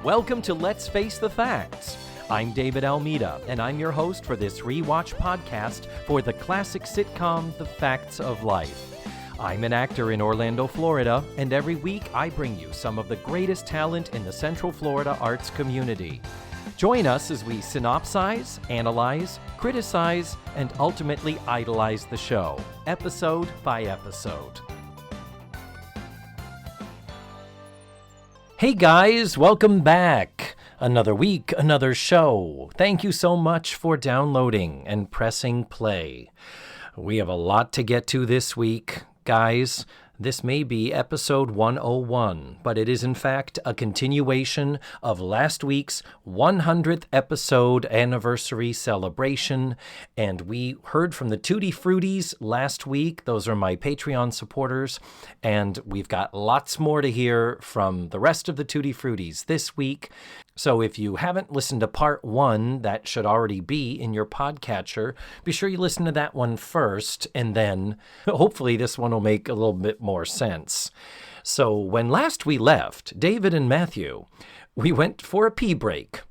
Welcome to Let's Face the Facts. I'm David Almeida, and I'm your host for this rewatch podcast for the classic sitcom The Facts of Life. I'm an actor in Orlando, Florida, and every week I bring you some of the greatest talent in the Central Florida arts community. Join us as we synopsize, analyze, criticize, and ultimately idolize the show, episode by episode. Hey guys, welcome back. Another week, another show. Thank you so much for downloading and pressing play. We have a lot to get to this week. Guys, this may be episode 101, but it is in fact a continuation of last week's 100th episode anniversary celebration, and we heard from the Tootie Fruities last week. Those are my Patreon supporters, and we've got lots more to hear from the rest of the Tootie Fruities this week. So if you haven't listened to part 1, that should already be in your podcatcher. Be sure you listen to that one first, and then hopefully this one will make a little bit more sense. So when last we left, David and Matthew, we went for a pee break.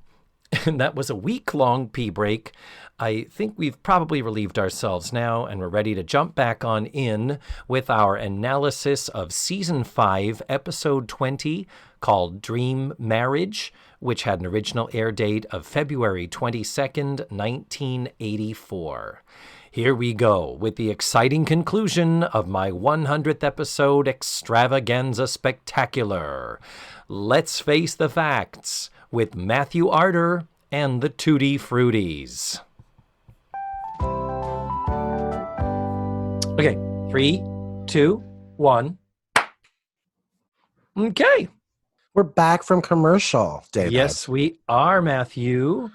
And that was a week-long pee break. I think we've probably relieved ourselves now, and we're ready to jump back on in with our analysis of Season 5, Episode 20, called Dream Marriage, which had an original air date of February 22nd, 1984. Here we go with the exciting conclusion of my 100th episode extravaganza spectacular. Let's face the facts with Matthew Arter and the Tootie Fruities. Okay, 3, 2, 1. Okay. We're back from commercial, David. Yes, we are, Matthew.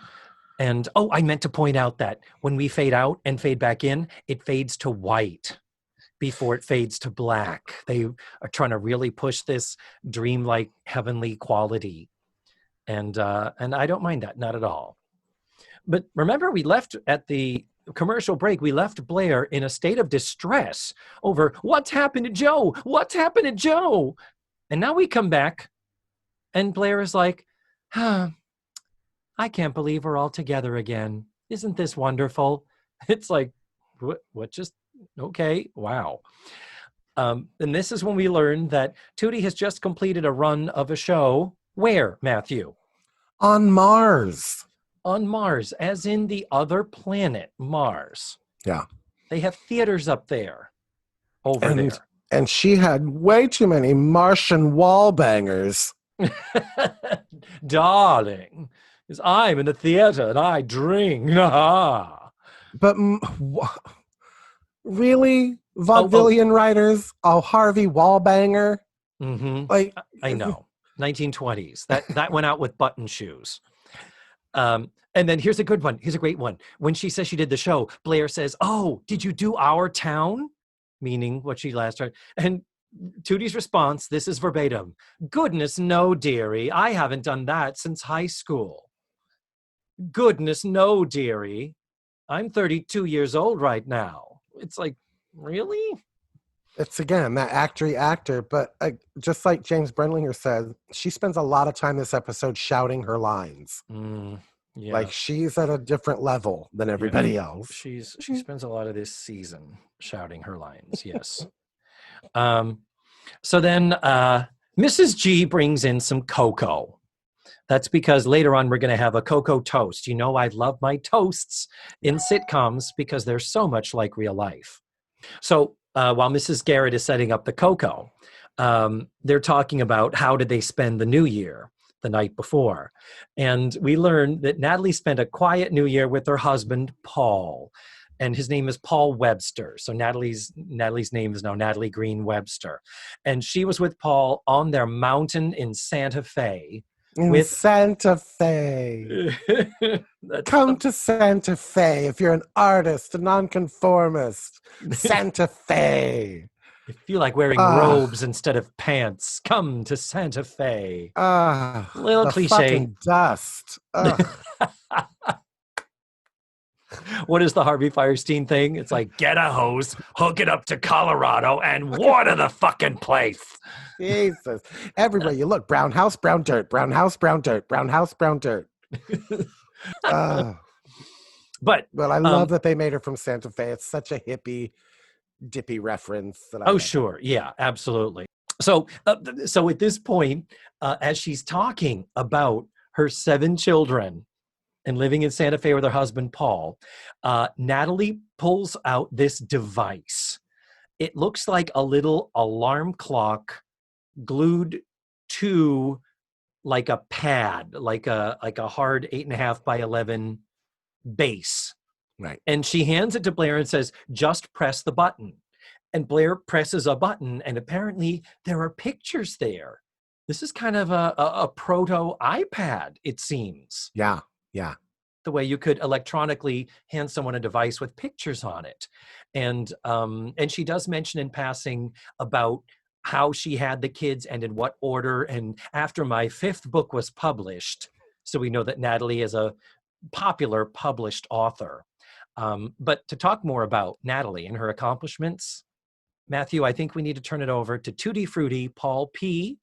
And, I meant to point out that when we fade out and fade back in, it fades to white before it fades to black. They are trying to really push this dreamlike heavenly quality. And I don't mind that, not at all. But remember, we left at the commercial break, we left Blair in a state of distress over what's happened to Joe? What's happened to Joe? And now we come back and Blair is like, I can't believe we're all together again. Isn't this wonderful? It's like, what just, okay, wow. And this is when we learned that Tootie has just completed a run of a show. Where, Matthew? On Mars. On Mars, as in the other planet, Mars. Yeah. They have theaters up there, over there. And she had way too many Martian wall bangers. Darling, because I'm in the theater and I drink. But really? Vaudevillian writers? Oh, Harvey Wallbanger? Mm-hmm. Like, I know. 1920s. That went out with button shoes. And then here's a good one. Here's a great one. When she says she did the show, Blair says, "Oh, did you do Our Town?" Meaning what she last heard. And Tootie's response, this is verbatim. "Goodness, no, dearie. I haven't done that since high school." Goodness, no, dearie. I'm 32 years old right now. It's like, really? It's, again, that actor, but just like James Brenlinger said, she spends a lot of time this episode shouting her lines. Yeah. Like, she's at a different level than everybody else. She spends a lot of this season shouting her lines, yes. So then Mrs. G brings in some cocoa. That's because later on we're going to have a cocoa toast. You know, I love my toasts in sitcoms because they're so much like real life. So while Mrs. Garrett is setting up the cocoa, they're talking about how did they spend the New Year the night before. And we learned that Natalie spent a quiet New Year with her husband, Paul. And his name is Paul Webster. So Natalie's name is now Natalie Green Webster. And she was with Paul on their mountain in Santa Fe. Santa Fe. Come to Santa Fe if you're an artist, a nonconformist. Santa Fe. If you like wearing robes instead of pants, come to Santa Fe. Little cliche. Fucking dust. What is the Harvey Firestein thing? It's like, get a hose, hook it up to Colorado, and water the fucking place. Jesus. Everywhere you look, brown house, brown dirt, brown house, brown dirt, brown house, brown dirt. But I love that they made her from Santa Fe. It's such a hippie, dippy reference. Sure. Yeah, absolutely. So at this point, as she's talking about her 7 children and living in Santa Fe with her husband, Paul, Natalie pulls out this device. It looks like a little alarm clock glued to like a pad, like a hard 8.5 by 11 base. Right. And she hands it to Blair and says, just press the button. And Blair presses a button, and apparently there are pictures there. This is kind of a proto iPad, it seems. Yeah. The way you could electronically hand someone a device with pictures on it. And she does mention in passing about how she had the kids and in what order. And after my 5th book was published, so we know that Natalie is a popular published author. But to talk more about Natalie and her accomplishments, Matthew, I think we need to turn it over to Tutti Frutti Paul P.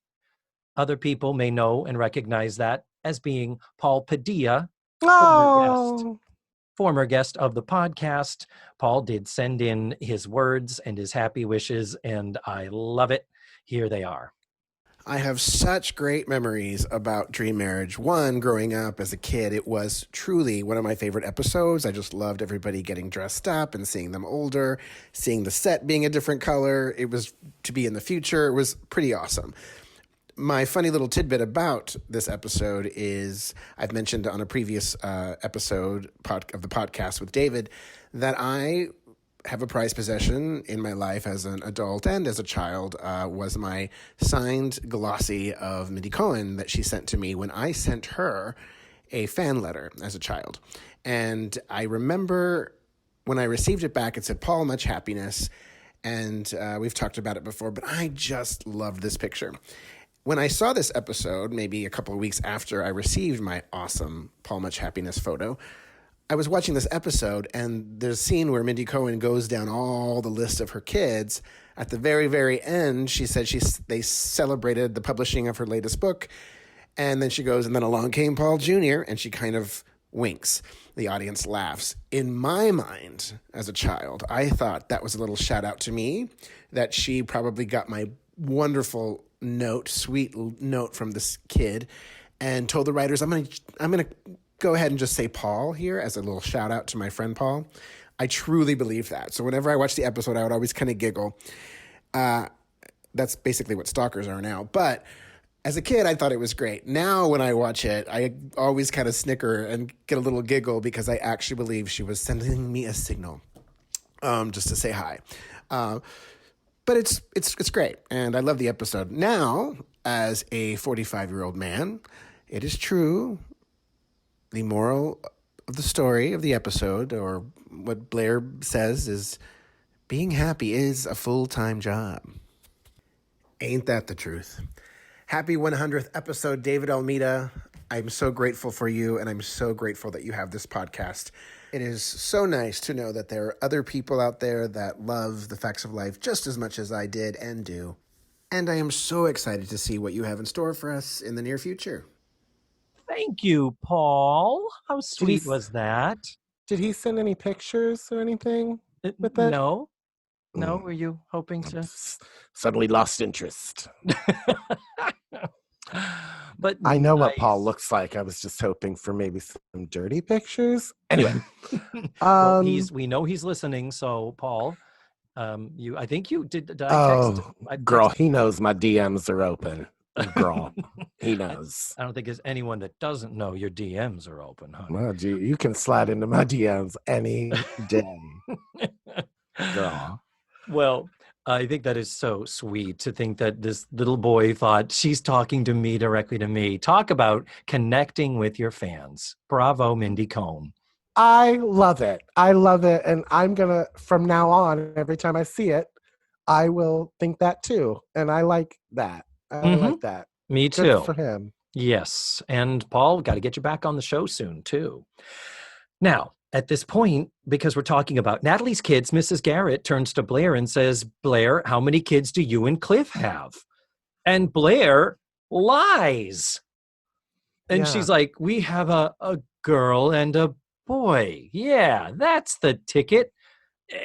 Other people may know and recognize that as being Paul Padilla, former guest of the podcast. Paul did send in his words and his happy wishes, and I love it. Here they are. I have such great memories about Dream Marriage. One, growing up as a kid, it was truly one of my favorite episodes. I just loved everybody getting dressed up and seeing them older, seeing the set being a different color. It was to be in the future. It was pretty awesome. My funny little tidbit about this episode is I've mentioned on a previous episode of the podcast with David that I have a prized possession in my life as an adult and as a child was my signed glossy of Mindy Cohn that she sent to me when I sent her a fan letter as a child. And I remember when I received it back, it said, Paul, much happiness. And we've talked about it before, but I just loved this picture. When I saw this episode, maybe a couple of weeks after I received my awesome Paul Much Happiness photo, I was watching this episode, and there's a scene where Mindy Cohn goes down all the list of her kids. At the very, very end, she said they celebrated the publishing of her latest book, and then she goes, and then along came Paul Jr., and she kind of winks. The audience laughs. In my mind, as a child, I thought that was a little shout out to me, that she probably got my wonderful note, sweet note from this kid, and told the writers, I'm gonna go ahead and just say Paul here as a little shout out to my friend Paul. I truly believe that. So whenever I watch the episode, I would always kind of giggle. That's basically what stalkers are now. But as a kid, I thought it was great. Now when I watch it, I always kind of snicker and get a little giggle because I actually believe she was sending me a signal just to say hi. But it's great, and I love the episode. Now, as a 45-year-old man, it is true. The moral of the story of the episode, or what Blair says, is being happy is a full-time job. Ain't that the truth? Happy 100th episode, David Almeida. I'm so grateful for you, and I'm so grateful that you have this podcast. It is so nice to know that there are other people out there that love the facts of life just as much as I did and do. And I am so excited to see what you have in store for us in the near future. Thank you, Paul. How sweet was that? Did he send any pictures or anything with that? No. No, were you hoping to? Suddenly lost interest. But I know what Paul looks like. I was just hoping for maybe some dirty pictures. Anyway, well, we know he's listening. So, Paul, I think you did. Did I text? Girl, he knows my DMs are open. Girl, he knows. I don't think there's anyone that doesn't know your DMs are open, honey. Well, you can slide into my DMs any day. Girl. Well, I think that is so sweet to think that this little boy thought she's talking to me directly to me. Talk about connecting with your fans. Bravo, Mindy Cohn. I love it. I love it. And I'm going to, from now on, every time I see it, I will think that too. And I like that. I like that. Me too. Good for him. Yes. And Paul, got to get you back on the show soon too. Now, At this point, because we're talking about Natalie's kids, Mrs. Garrett turns to Blair and says, Blair, how many kids do you and Cliff have? And Blair lies. And Yeah. she's like, we have a girl and a boy. Yeah, that's the ticket.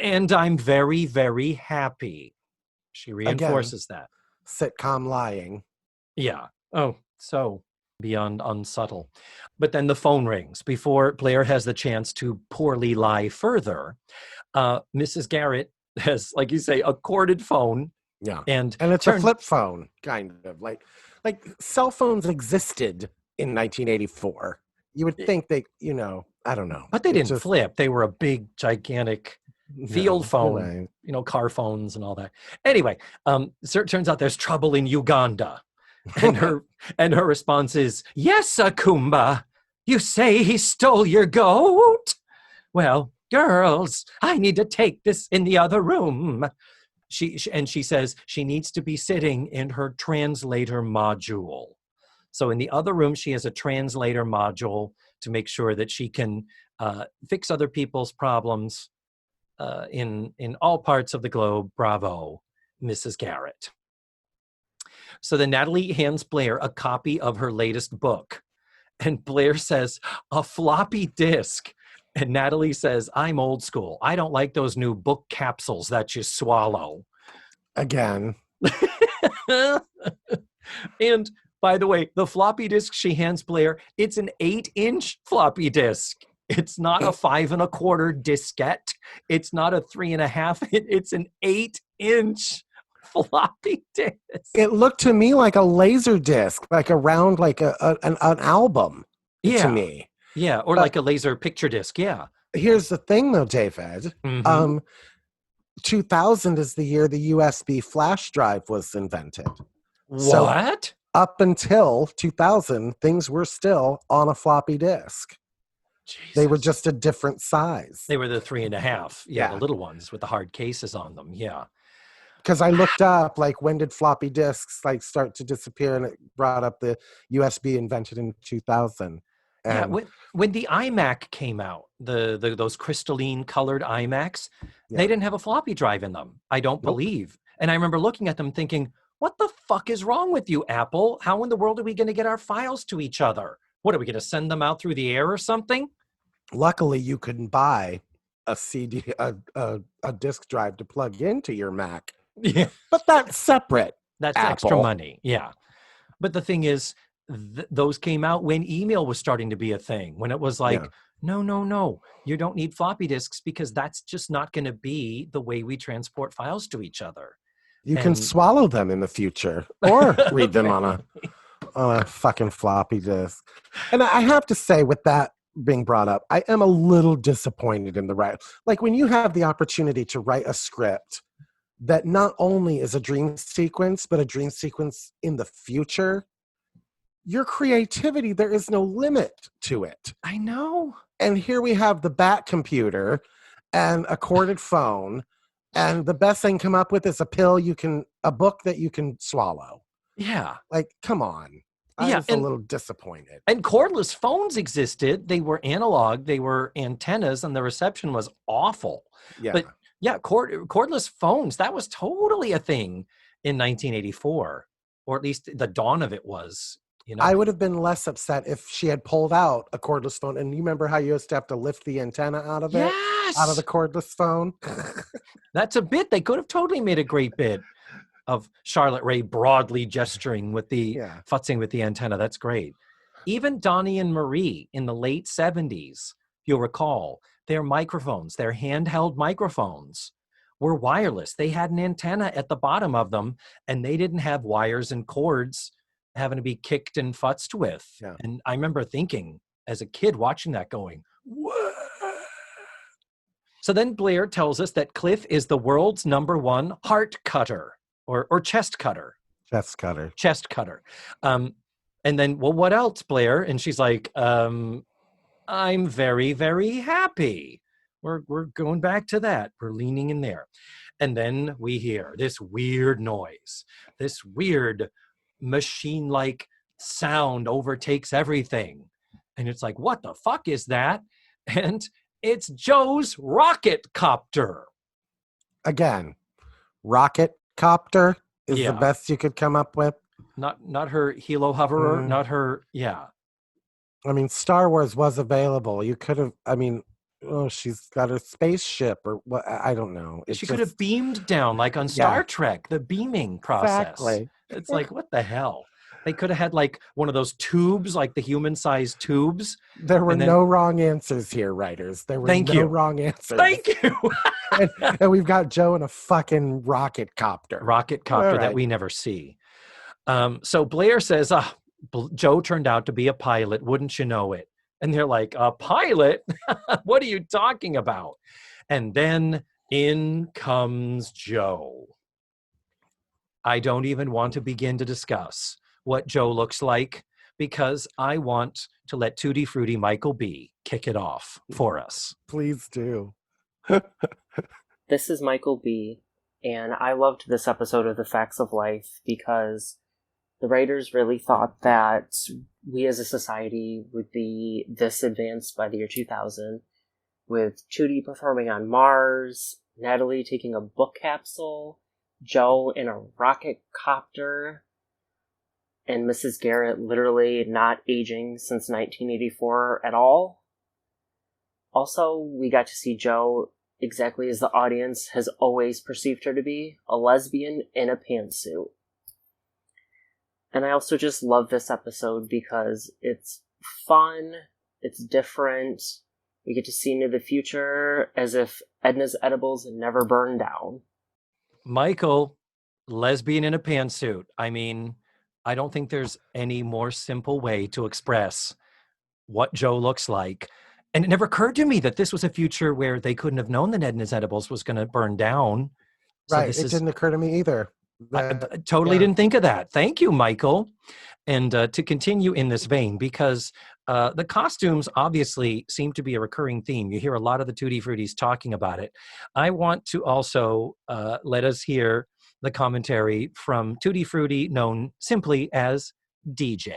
And I'm very, very happy. She reinforces that. Sitcom lying. Yeah. Oh, so beyond unsubtle. But then the phone rings before Blair has the chance to poorly lie further. Mrs. Garrett has, like you say, a corded phone. Yeah. And it's a flip phone, kind of. Like cell phones existed in 1984. You would think they, I don't know. But they didn't flip. They were a big, gigantic field phone, right. Car phones and all that. Anyway, so it turns out there's trouble in Uganda. And her response is, yes, Akumba, you say he stole your goat? Well, girls, I need to take this in the other room. She says she needs to be sitting in her translator module. So in the other room, she has a translator module to make sure that she can fix other people's problems in all parts of the globe. Bravo, Mrs. Garrett. So then Natalie hands Blair a copy of her latest book. And Blair says, a floppy disk. And Natalie says, I'm old school. I don't like those new book capsules that you swallow. Again. And by the way, the floppy disk she hands Blair, it's an 8-inch floppy disk. It's not a 5 1/4 diskette. It's not a 3 1/2. It's an 8-inch floppy disk. It looked to me like a laser disc, like around like an album. Yeah. To me. Yeah, or like a laser picture disc. Yeah. Here's the thing, though, David. 2000 is the year the USB flash drive was invented. What? So up until 2000, things were still on a floppy disk. Jesus. They were just a different size. They were the 3 1/2. Yeah, the little ones with the hard cases on them. Yeah. Because I looked up, like, when did floppy disks like start to disappear, and it brought up the USB invented in 2000. And when the iMac came out, those crystalline colored iMacs, they didn't have a floppy drive in them. I don't believe. And I remember looking at them thinking, what the fuck is wrong with you, Apple? How in the world are we going to get our files to each other? What, are we going to send them out through the air or something? Luckily, you can buy a CD, a disk drive to plug into your Mac. Yeah. But that's separate. That's Apple. Extra money. Yeah. But the thing is, those came out when email was starting to be a thing, when it was like, no, you don't need floppy disks because that's just not going to be the way we transport files to each other. You can swallow them in the future or read them on a fucking floppy disk. And I have to say, with that being brought up, I am a little disappointed in the writer. Like, when you have the opportunity to write a script that not only is a dream sequence, but a dream sequence in the future, your creativity, there is no limit to it. I know. And here we have the Bat computer and a corded phone, and the best thing come up with is a book that you can swallow. Yeah. Like, come on. I was a little disappointed. And cordless phones existed. They were analog. They were antennas, and the reception was awful. Yeah. But yeah, cordless phones, that was totally a thing in 1984, or at least the dawn of it was. I would have been less upset if she had pulled out a cordless phone. And you remember how you used to have to lift the antenna out of it? Yes! Out of the cordless phone? That's a bit. They could have totally made a great bit of Charlotte Rae broadly gesturing with futzing with the antenna. That's great. Even Donnie and Marie in the late 70s, you'll recall, their microphones, their handheld microphones, were wireless. They had an antenna at the bottom of them, and they didn't have wires and cords having to be kicked and futzed with. Yeah. And I remember thinking as a kid watching that going, what? So then Blair tells us that Cliff is the world's #1 heart cutter or chest cutter. Chest cutter. Chest cutter. And then, well, what else, Blair? And she's like, I'm very, very happy. We're going back to that. We're leaning in there. And then we hear this weird noise, this weird machine-like sound overtakes everything. And it's like, what the fuck is that? And It's Joe's rocket copter. Again, rocket copter is the Yeah. best you could come up with. Not her helo hoverer, not her, yeah. I mean, Star Wars was available. You could have, I mean, oh, she's got a spaceship or what? I don't know. She could have beamed down like on Star Trek, the beaming process. Exactly. It's like, what the hell? They could have had like one of those tubes, like the human-sized tubes. There were no wrong answers here, writers. There were no wrong answers. Thank you. and we've got Joe in a fucking rocket copter. Rocket copter that we never see. So Blair says, Joe turned out to be a pilot, wouldn't you know it? And they're like, a pilot? What are you talking about? And then in comes Joe. I don't even want to begin to discuss what Joe looks like because I want to let Tootie Fruity Michael B kick it off for us. Please do. This is Michael B, and I loved this episode of The Facts of Life because the writers really thought that we as a society would be this advanced by the year 2000, with Tootie performing on Mars, Natalie taking a book capsule, Joe in a rocket copter, and Mrs. Garrett literally not aging since 1984 at all. Also, we got to see Joe exactly as the audience has always perceived her to be, a lesbian in a pantsuit. And I also just love this episode because it's fun, it's different, we get to see into the future as if Edna's edibles never burned down. Michael, lesbian in a pantsuit. I mean, I don't think there's any more simple way to express what Joe looks like. And it never occurred to me that this was a future where they couldn't have known that Edna's edibles was going to burn down. So right. It didn't occur to me either. I totally didn't think of that. Thank you, Michael. And to continue in this vein, because the costumes obviously seem to be a recurring theme. You hear a lot of the Tutti Fruities talking about it. I want to also let us hear the commentary from Tutti Frutti, known simply as DJ.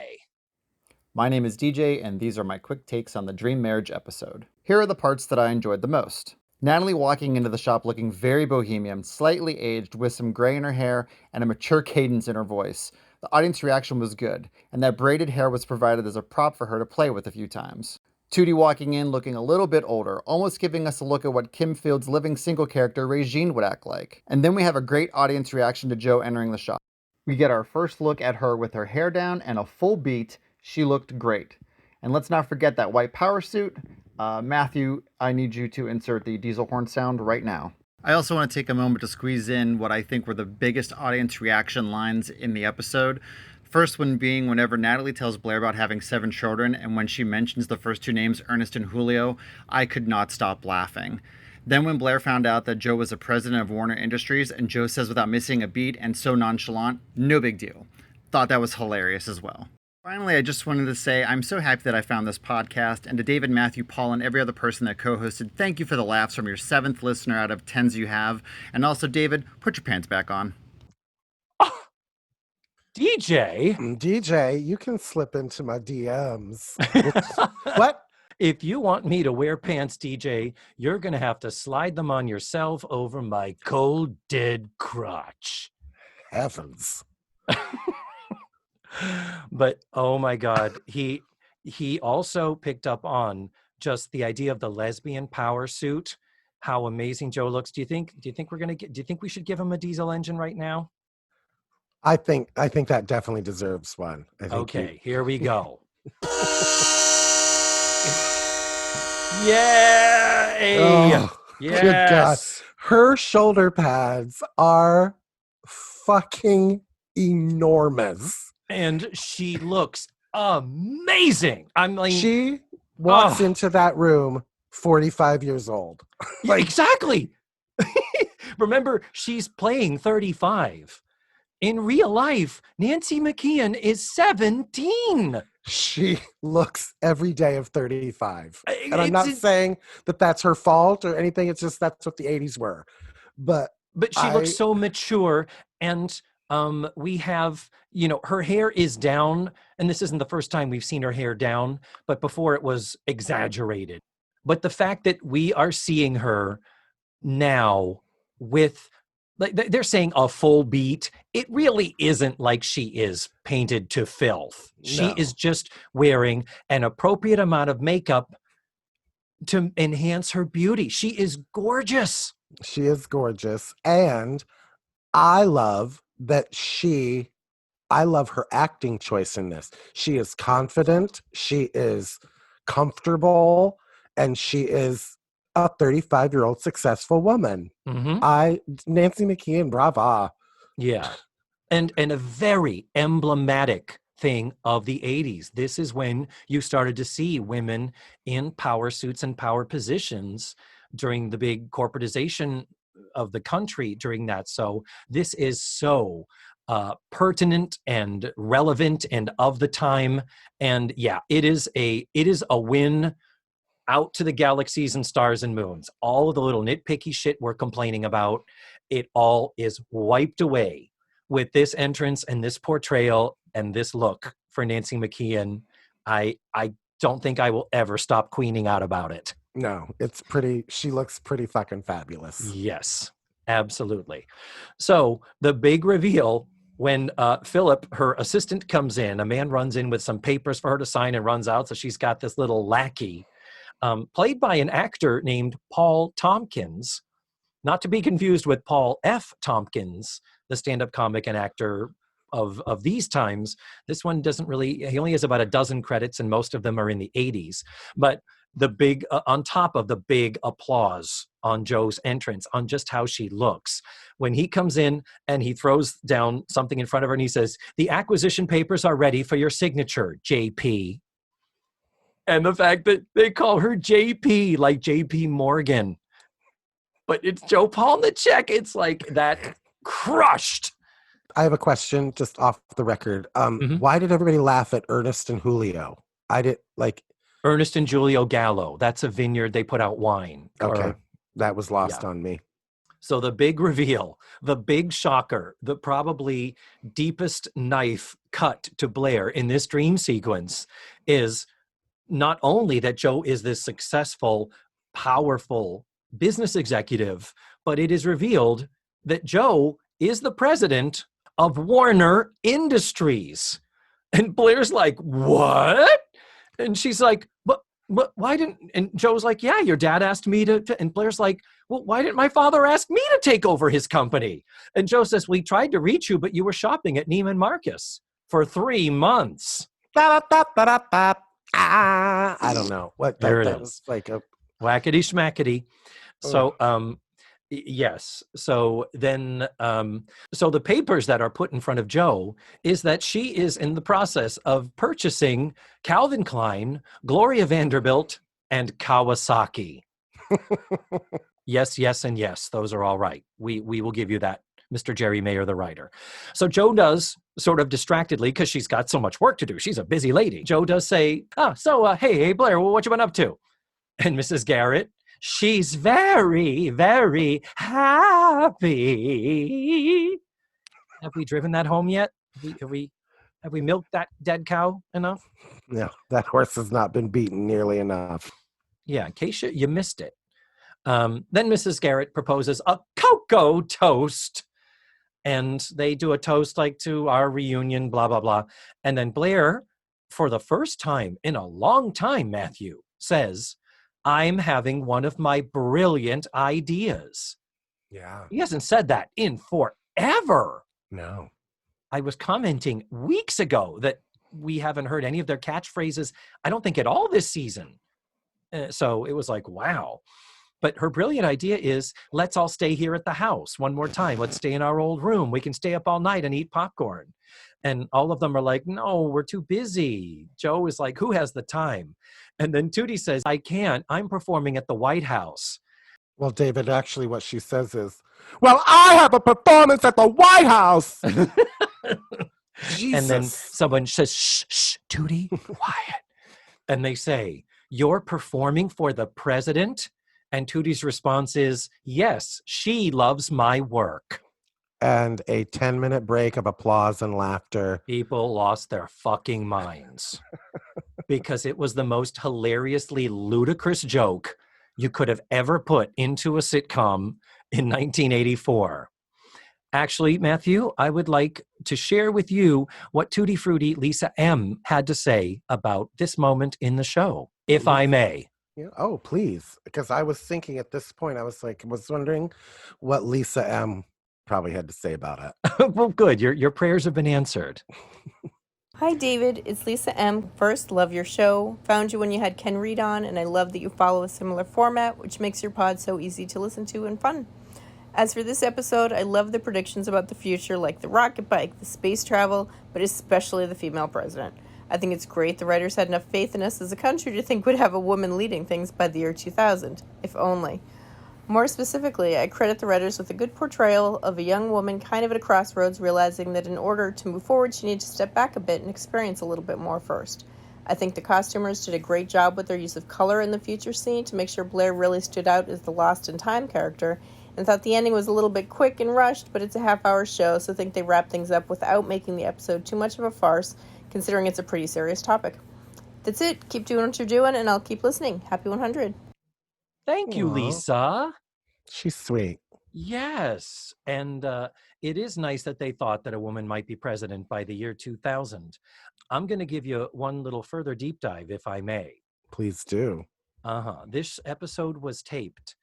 My name is DJ, and these are my quick takes on the dream marriage episode. Here are the parts that I enjoyed the most. Natalie walking into the shop looking very bohemian, slightly aged, with some gray in her hair and a mature cadence in her voice. The audience reaction was good, and that braided hair was provided as a prop for her to play with a few times. Tootie walking in looking a little bit older, almost giving us a look at what Kim Field's living single character Regine would act like. And then we have a great audience reaction to Joe entering the shop. We get our first look at her with her hair down and a full beat. She looked great. And let's not forget that white power suit. Matthew, I need you to insert the diesel horn sound right now. I also want to take a moment to squeeze in what I think were the biggest audience reaction lines in the episode. First one being whenever Natalie tells Blair about having 7 children, and when she mentions the first 2 names, Ernest and Julio, I could not stop laughing. Then when Blair found out that Joe was the president of Warner Industries, and Joe says without missing a beat and so nonchalant, no big deal. Thought that was hilarious as well. Finally, I just wanted to say I'm so happy that I found this podcast, and to David, Matthew, Paul, and every other person that co-hosted, thank you for the laughs from your 7th listener out of 10s you have. And also, David, put your pants back on. Oh, DJ, you can slip into my DMs. What? If you want me to wear pants, DJ, you're going to have to slide them on yourself over my cold, dead crotch. Heavens. But oh my God, he also picked up on just the idea of the lesbian power suit, how amazing Joe looks. Do you think we should give him a diesel engine right now? I think that definitely deserves one. Okay, here we go. Yay! Oh, yes. Good God. Her shoulder pads are fucking enormous. And she looks amazing. She walks into that room 45 years old. Exactly. Remember, she's playing 35. In real life, Nancy McKeon is 17. She looks every day of 35. And I'm not saying that that's her fault or anything. It's just that's what the 80s were. But she looks so mature, and we have, her hair is down, and this isn't the first time we've seen her hair down, but before it was exaggerated. But the fact that we are seeing her now with, like, they're saying a full beat, it really isn't like she is painted to filth. She No. is just wearing an appropriate amount of makeup to enhance her beauty. She is gorgeous. She is gorgeous. And I love that I love her acting choice in this. She is confident, she is comfortable, and she is a 35-year-old successful woman. Nancy McKeon, brava. Yeah. And a very emblematic thing of the 80s. This is when you started to see women in power suits and power positions during the big corporatization of the country during that. So this is so pertinent and relevant and of the time. And yeah, it is a win out to the galaxies and stars and moons. All of the little nitpicky shit we're complaining about, it all is wiped away with this entrance and this portrayal and this look for Nancy McKeon. I don't think I will ever stop queening out about it. No, it's pretty, she looks pretty fucking fabulous. Yes, absolutely. So the big reveal when Philip, her assistant, comes in, a man runs in with some papers for her to sign and runs out. So she's got this little lackey, played by an actor named Paul Tompkins, not to be confused with Paul F. Tompkins, the stand-up comic and actor of these times. This one doesn't really, he only has about a dozen credits and most of them are in the 80s. But the big, on top of the big applause on Joe's entrance, on just how she looks, when he comes in and he throws down something in front of her and he says, "The acquisition papers are ready for your signature, JP." And the fact that they call her JP, like JP Morgan, but it's Joe Palnacek. It's like that crushed. I have a question just off the record. Why did everybody laugh at Ernest and Julio? I did like Ernest and Julio Gallo. That's a vineyard. They put out wine. Okay. That was lost on me. So the big reveal, the big shocker, the probably deepest knife cut to Blair in this dream sequence is not only that Joe is this successful, powerful business executive, but it is revealed that Joe is the president of Warner Industries. And Blair's like, "What?" And she's like, but why didn't, and Joe's like, "Yeah, your dad asked me to," and Blair's like, "Well, why didn't my father ask me to take over his company?" And Joe says, "We tried to reach you, but you were shopping at Neiman Marcus for 3 months. I don't know. What There it that is. was like a Whackety schmackety. So, yes. So then, so the papers that are put in front of Joe is that she is in the process of purchasing Calvin Klein, Gloria Vanderbilt, and Kawasaki. Yes, yes, and yes. Those are all right. We will give you that, Mr. Jerry Mayer, the writer. So Joe does, sort of distractedly, because she's got so much work to do. She's a busy lady. Joe does say, hey, Blair, what you been up to? And Mrs. Garrett, she's very, very happy. Have we driven that home yet? Have we milked that dead cow enough? No, that horse has not been beaten nearly enough. Yeah, in case you missed it. Then Mrs. Garrett proposes a cocoa toast. And they do a toast like to our reunion, blah, blah, blah. And then Blair, for the first time in a long time, Matthew, says, "I'm having one of my brilliant ideas." Yeah. He hasn't said that in forever. No. I was commenting weeks ago that we haven't heard any of their catchphrases, I don't think at all this season. So it was like, wow. But her brilliant idea is, let's all stay here at the house one more time. Let's stay in our old room. We can stay up all night and eat popcorn. And all of them are like, "No, we're too busy." Joe is like, "Who has the time?" And then Tootie says, "I can't. I'm performing at the White House." Well, David, actually what she says is, "Well, I have a performance at the White House." Jesus. And then someone says, "Shh, Tootie, quiet." And they say, "You're performing for the president?" And Tootie's response is, "Yes, she loves my work." And a 10-minute break of applause and laughter. People lost their fucking minds. because it was the most hilariously ludicrous joke you could have ever put into a sitcom in 1984. Actually, Matthew, I would like to share with you what Tutti Frutti Lisa M. had to say about this moment in the show, if I may. Yeah. Oh, please. Because I was thinking at this point, I was wondering what Lisa M. probably had to say about it. Well, good. Your prayers have been answered. Hi, David. It's Lisa M. First, love your show. Found you when you had Ken Reed on, and I love that you follow a similar format, which makes your pod so easy to listen to and fun. As for this episode, I love the predictions about the future, like the rocket bike, the space travel, but especially the female president. I think it's great the writers had enough faith in us as a country to think we'd have a woman leading things by the year 2000, if only. More specifically, I credit the writers with a good portrayal of a young woman kind of at a crossroads, realizing that in order to move forward, she needs to step back a bit and experience a little bit more first. I think the costumers did a great job with their use of color in the future scene to make sure Blair really stood out as the Lost in Time character, and thought the ending was a little bit quick and rushed, but it's a half-hour show, so I think they wrapped things up without making the episode too much of a farce, considering it's a pretty serious topic. That's it. Keep doing what you're doing, and I'll keep listening. Happy 100. Thank you, Aw. Lisa. She's sweet. Yes. And it is nice that they thought that a woman might be president by the year 2000. I'm going to give you one little further deep dive, if I may. Please do. This episode was taped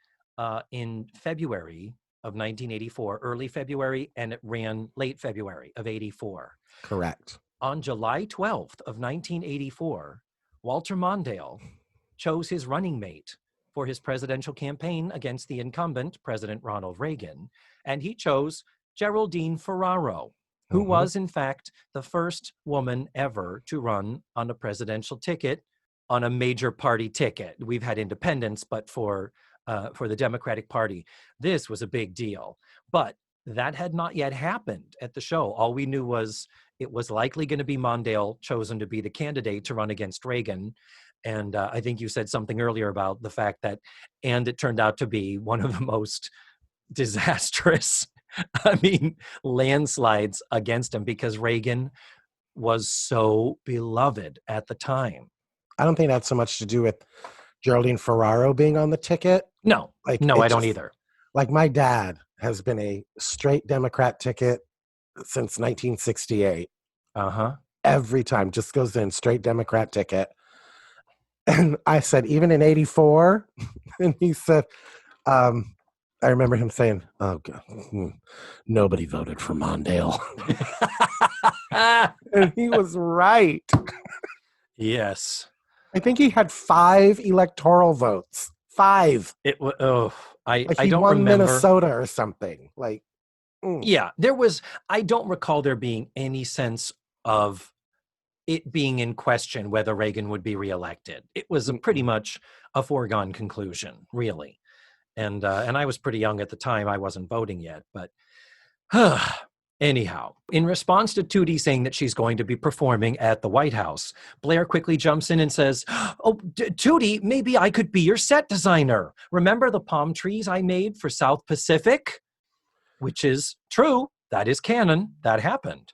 in February of 1984, early February, and it ran late February of 84. Correct. On July 12th of 1984, Walter Mondale chose his running mate for his presidential campaign against the incumbent, President Ronald Reagan, and he chose Geraldine Ferraro, who was, in fact, the first woman ever to run on a presidential ticket, on a major party ticket. We've had independents, but for the Democratic Party, this was a big deal. But that had not yet happened at the show. All we knew was it was likely going to be Mondale chosen to be the candidate to run against Reagan. And I think you said something earlier about the fact that, and it turned out to be one of the most disastrous, landslides against him, because Reagan was so beloved at the time. I don't think that's so much to do with Geraldine Ferraro being on the ticket. No, I don't either. Like, my dad has been a straight Democrat ticket since 1968. Every time, just goes in straight Democrat ticket. And I said, even in 84? And he said, I remember him saying, oh, God, nobody voted for Mondale. And he was right. Yes. I think he had 5 electoral votes. 5. It was. I he don't won remember Minnesota or something. Yeah, there was. I don't recall there being any sense of it being in question whether Reagan would be reelected. It was pretty much a foregone conclusion, really. And I was pretty young at the time. I wasn't voting yet, but anyhow, in response to Tootie saying that she's going to be performing at the White House, Blair quickly jumps in and says, oh, Tootie, maybe I could be your set designer. Remember the palm trees I made for South Pacific? Which is true. That is canon. That happened.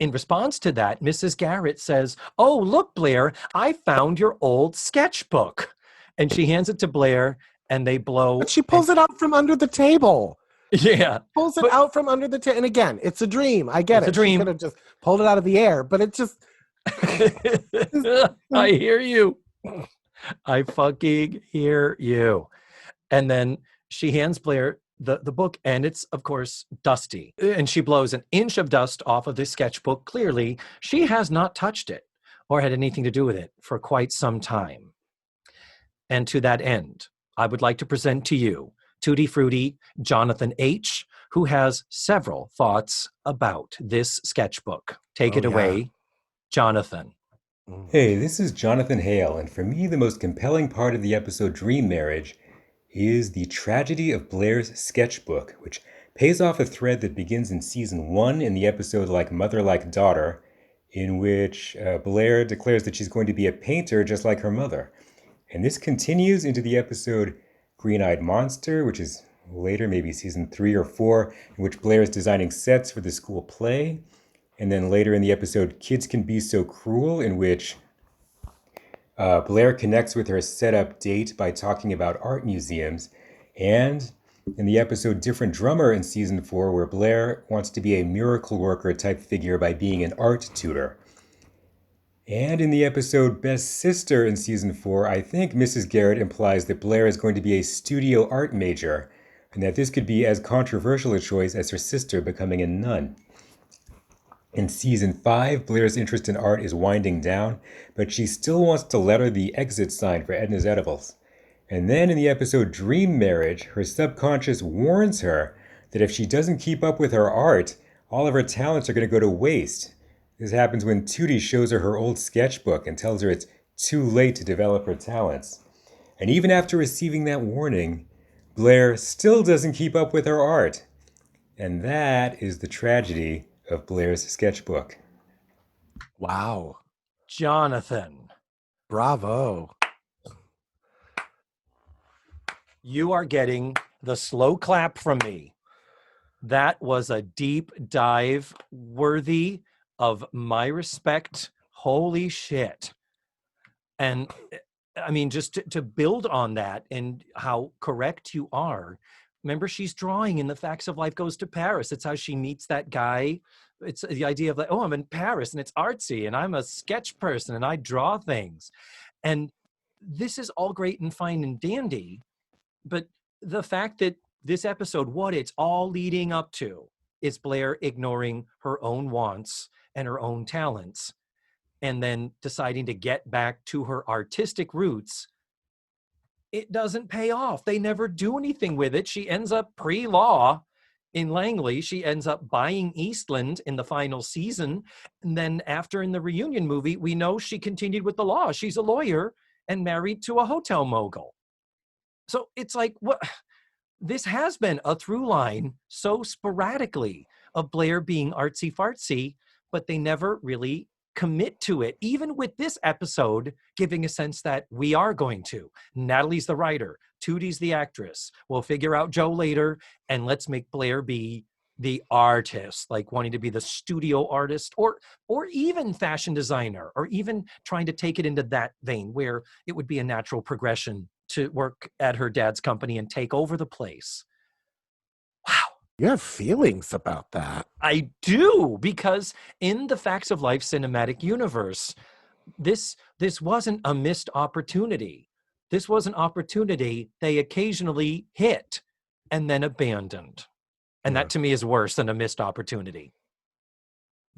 In response to that, Mrs. Garrett says, oh, look, Blair, I found your old sketchbook. And she hands it to Blair, and they blow. But she pulls it out from under the table. Yeah. Pulls it out from under the table. And again, it's a dream. I get it. It's a dream. She could have just pulled it out of the air, but it just. I hear you. I fucking hear you. And then she hands Blair the book, and it's, of course, dusty. And she blows an inch of dust off of this sketchbook. Clearly, she has not touched it or had anything to do with it for quite some time. And to that end, I would like to present to you Tutti Frutti Jonathan H., who has several thoughts about this sketchbook. Take it away, Jonathan. Hey, this is Jonathan Hale, and for me, the most compelling part of the episode Dream Marriage is the tragedy of Blair's sketchbook, which pays off a thread that begins in season 1 in the episode Like Mother, Like Daughter, in which Blair declares that she's going to be a painter just like her mother. And this continues into the episode Green-Eyed Monster, which is later, maybe season 3 or 4, in which Blair is designing sets for the school play. And then later in the episode Kids Can Be So Cruel, in which Blair connects with her setup date by talking about art museums, and in the episode Different Drummer in season 4, where Blair wants to be a miracle worker type figure by being an art tutor. And in the episode Best Sister in season 4, I think Mrs. Garrett implies that Blair is going to be a studio art major, and that this could be as controversial a choice as her sister becoming a nun. In season 5, Blair's interest in art is winding down, but she still wants to letter the exit sign for Edna's Edibles. And then in the episode Dream Marriage, her subconscious warns her that if she doesn't keep up with her art, all of her talents are going to go to waste. This happens when Tootie shows her old sketchbook and tells her it's too late to develop her talents. And even after receiving that warning, Blair still doesn't keep up with her art. And that is the tragedy of Blair's sketchbook. Wow. Jonathan, Bravo. you are getting the slow clap from me. That was a deep dive worthy of my respect. Holy shit. And I mean, just to build on that and how correct you are. Remember, she's drawing in The Facts of Life Goes to Paris. It's how she meets that guy. It's the idea of like, oh, I'm in Paris and it's artsy and I'm a sketch person and I draw things. And this is all great and fine and dandy. But the fact that this episode, what it's all leading up to is Blair ignoring her own wants and her own talents and then deciding to get back to her artistic roots, it doesn't pay off. They never do anything with it. She ends up pre-law in Langley. She ends up buying Eastland in the final season. And then after in the reunion movie, we know she continued with the law. She's a lawyer and married to a hotel mogul. So it's like, what? This has been a through line so sporadically of Blair being artsy fartsy, but they never really commit to it, even with this episode giving a sense that we are going to. Natalie's the writer, Tootie's the actress. We'll figure out Joe later, and let's make Blair be the artist, like wanting to be the studio artist or even fashion designer, or even trying to take it into that vein where it would be a natural progression to work at her dad's company and take over the place. Wow. You have feelings about that. I do, because in the Facts of Life cinematic universe, this wasn't a missed opportunity. This was an opportunity they occasionally hit and then abandoned. And that to me is worse than a missed opportunity.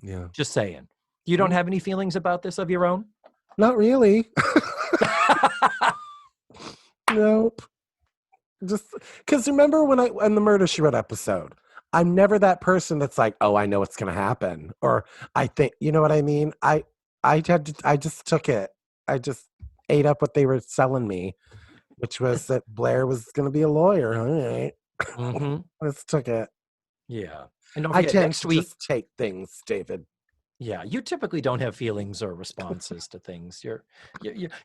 Yeah. Just saying. You don't have any feelings about this of your own? Not really. Nope. Just because remember when the Murder, She Wrote episode, I'm never that person that's like, oh, I know what's going to happen. Or I think, you know what I mean? I just took it. I just ate up what they were selling me, which was that Blair was going to be a lawyer. All right. Mm-hmm. Just took it. Yeah. And don't I forget, tend next to week, just take things, David. yeah, you typically don't have feelings or responses to things. You're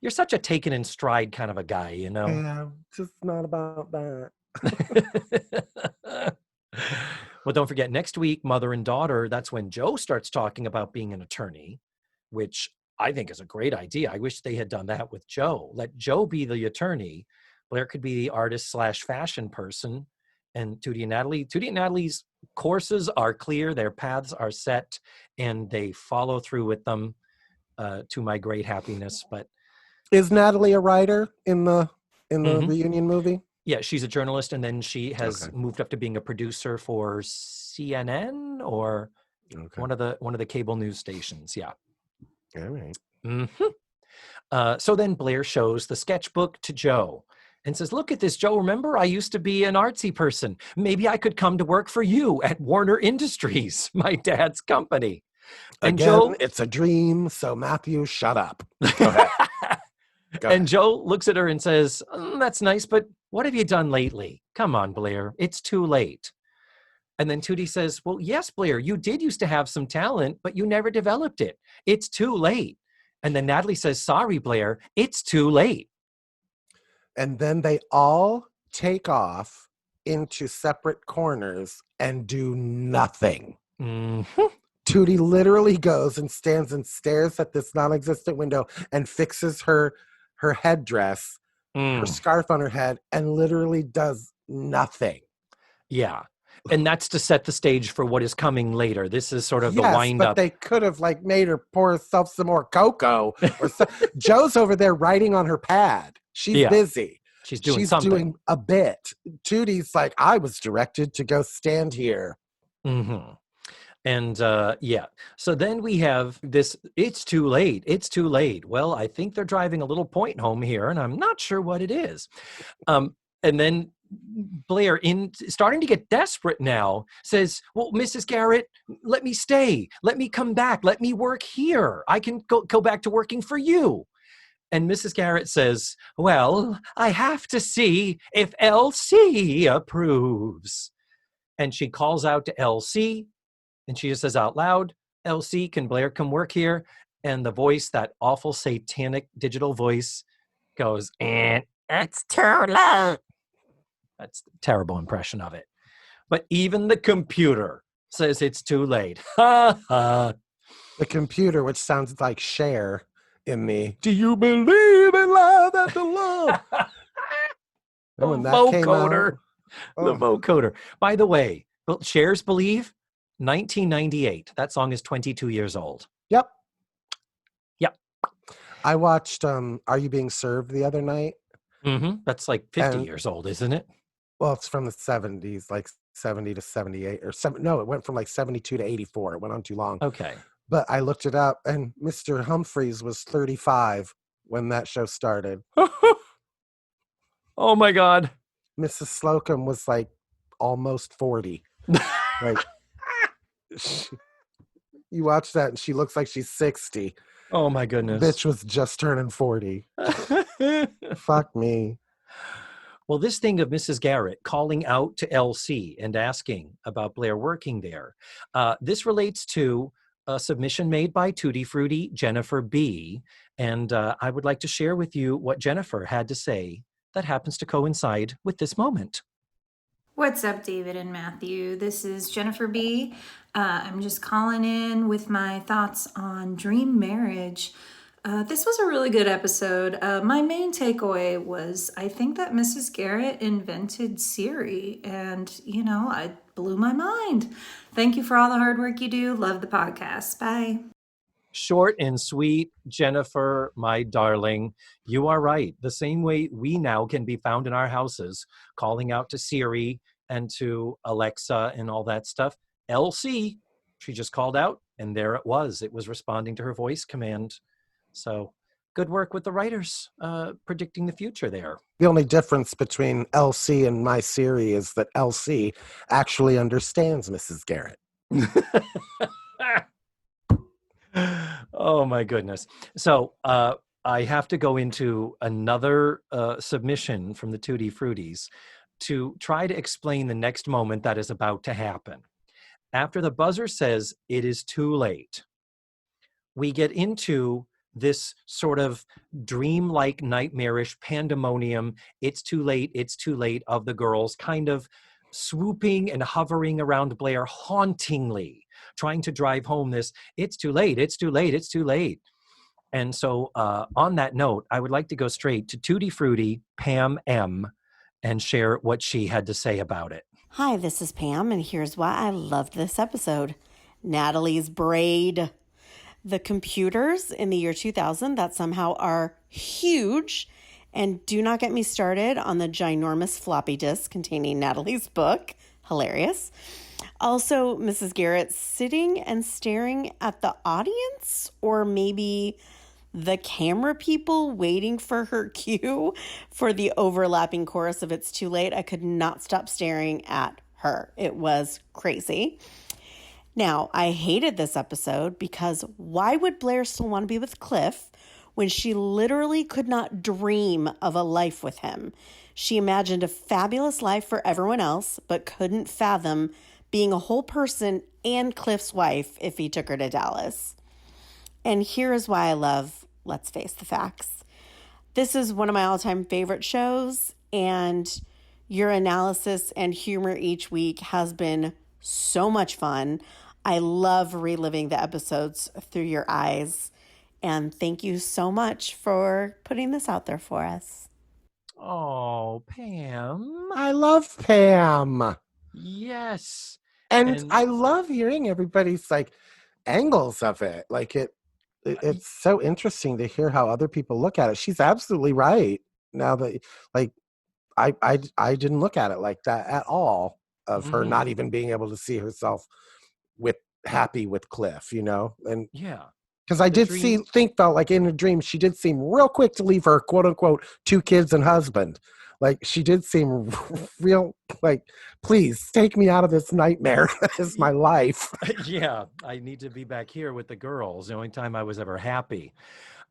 such a taken in stride kind of a guy, you know? Yeah, just not about that. Well, don't forget, next week, Mother and Daughter, that's when Joe starts talking about being an attorney, which I think is a great idea. I wish they had done that with Joe. Let Joe be the attorney. Blair could be the artist / fashion person. And Tootie and Natalie's courses are clear, their paths are set, and they follow through with them to my great happiness. But is Natalie a writer in the reunion movie? Yeah, she's a journalist, and then she has moved up to being a producer for CNN or one of the cable news stations. Yeah. All right. Mm-hmm. So then Blair shows the sketchbook to Joe and says, look at this, Joe. Remember, I used to be an artsy person. Maybe I could come to work for you at Warner Industries, my dad's company. And again, Joe, it's a dream. So Matthew, shut up. Go ahead. And Joe looks at her and says, that's nice, but what have you done lately? Come on, Blair. It's too late. And then Tootie says, well, yes, Blair, you did used to have some talent, but you never developed it. It's too late. And then Natalie says, sorry, Blair, it's too late. And then they all take off into separate corners and do nothing. Mm-hmm. Tootie literally goes and stands and stares at this non-existent window and fixes her headdress, her scarf on her head, and literally does nothing. Yeah. And that's to set the stage for what is coming later. This is sort of the wind but up. They could have like made her pour herself some more cocoa. Or Joe's over there writing on her pad. She's busy. She's doing something. Doing a bit. Tootie's like, I was directed to go stand here. Mm-hmm. And so then we have this, it's too late. It's too late. Well, I think they're driving a little point home here, and I'm not sure what it is. And then Blair, starting to get desperate now, says, well, Mrs. Garrett, let me stay. Let me come back. Let me work here. I can go back to working for you. And Mrs. Garrett says, well, I have to see if LC approves. And she calls out to LC, and she just says out loud, LC, can Blair come work here? And the voice, that awful satanic digital voice, goes, it's too late. That's a terrible impression of it. But even the computer says it's too late. Ha ha. The computer, which sounds like Cher in the Do You Believe in Love After Love? The vocoder. The vocoder. By the way, Cher's Believe, 1998. That song is 22 years old. Yep. Yep. I watched Are You Being Served the other night. Mm-hmm. That's like 50 years old, isn't it? Well, it's from the 70s, like 70 to 78 or 7. No, it went from like 72 to 84. It went on too long. Okay. But I looked it up, and Mr. Humphreys was 35 when that show started. Oh my God. Mrs. Slocum was like almost 40. Like, you watch that and she looks like she's 60. Oh my goodness. Bitch was just turning 40. Fuck me. Well, this thing of Mrs. Garrett calling out to LC and asking about Blair working there, this relates to a submission made by Tutti Frutti, Jennifer B. And I would like to share with you what Jennifer had to say that happens to coincide with this moment. What's up, David and Matthew? This is Jennifer B. I'm just calling in with my thoughts on Dream Marriage. This was a really good episode. My main takeaway was I think that Mrs. Garrett invented Siri, and, it blew my mind. Thank you for all the hard work you do. Love the podcast. Bye. Short and sweet, Jennifer, my darling, you are right. The same way we now can be found in our houses, calling out to Siri and to Alexa and all that stuff. LC, she just called out, and there it was. It was responding to her voice command. So good work with the writers predicting the future there. The only difference between LC and my Siri is that LC actually understands Mrs. Garrett. Oh my goodness. So I have to go into another submission from the Tutti Fruities to try to explain the next moment that is about to happen. After the buzzer says it is too late, we get into this sort of dreamlike, nightmarish pandemonium, it's too late of the girls kind of swooping and hovering around Blair hauntingly, trying to drive home this, it's too late. And so on that note, I would like to go straight to Tutti Frutti, Pam M., and share what she had to say about it. Hi, this is Pam, and here's why I loved this episode. Natalie's braid. The computers in the year 2000 that somehow are huge, and do not get me started on the ginormous floppy disk containing Natalie's book. Hilarious. Also, Mrs. Garrett sitting and staring at the audience, or maybe the camera people waiting for her cue for the overlapping chorus of It's Too Late. I could not stop staring at her. It was crazy. Now, I hated this episode because why would Blair still want to be with Cliff when she literally could not dream of a life with him? She imagined a fabulous life for everyone else, but couldn't fathom being a whole person and Cliff's wife if he took her to Dallas. And here is why I love Let's Face the Facts. This is one of my all-time favorite shows, and your analysis and humor each week has been so much fun. I love reliving the episodes through your eyes. And thank you so much for putting this out there for us. Oh, Pam. I love Pam. Yes. And I love hearing everybody's like angles of it. Like it's so interesting to hear how other people look at it. She's absolutely right. Now that like I didn't look at it like that at all, of her not even being able to see herself happy with Cliff, you know? And yeah. Because I did felt like in a dream, she did seem real quick to leave her quote unquote 2 kids and husband. Like she did seem real like, please take me out of this nightmare. That is my life. Yeah, I need to be back here with the girls. The only time I was ever happy.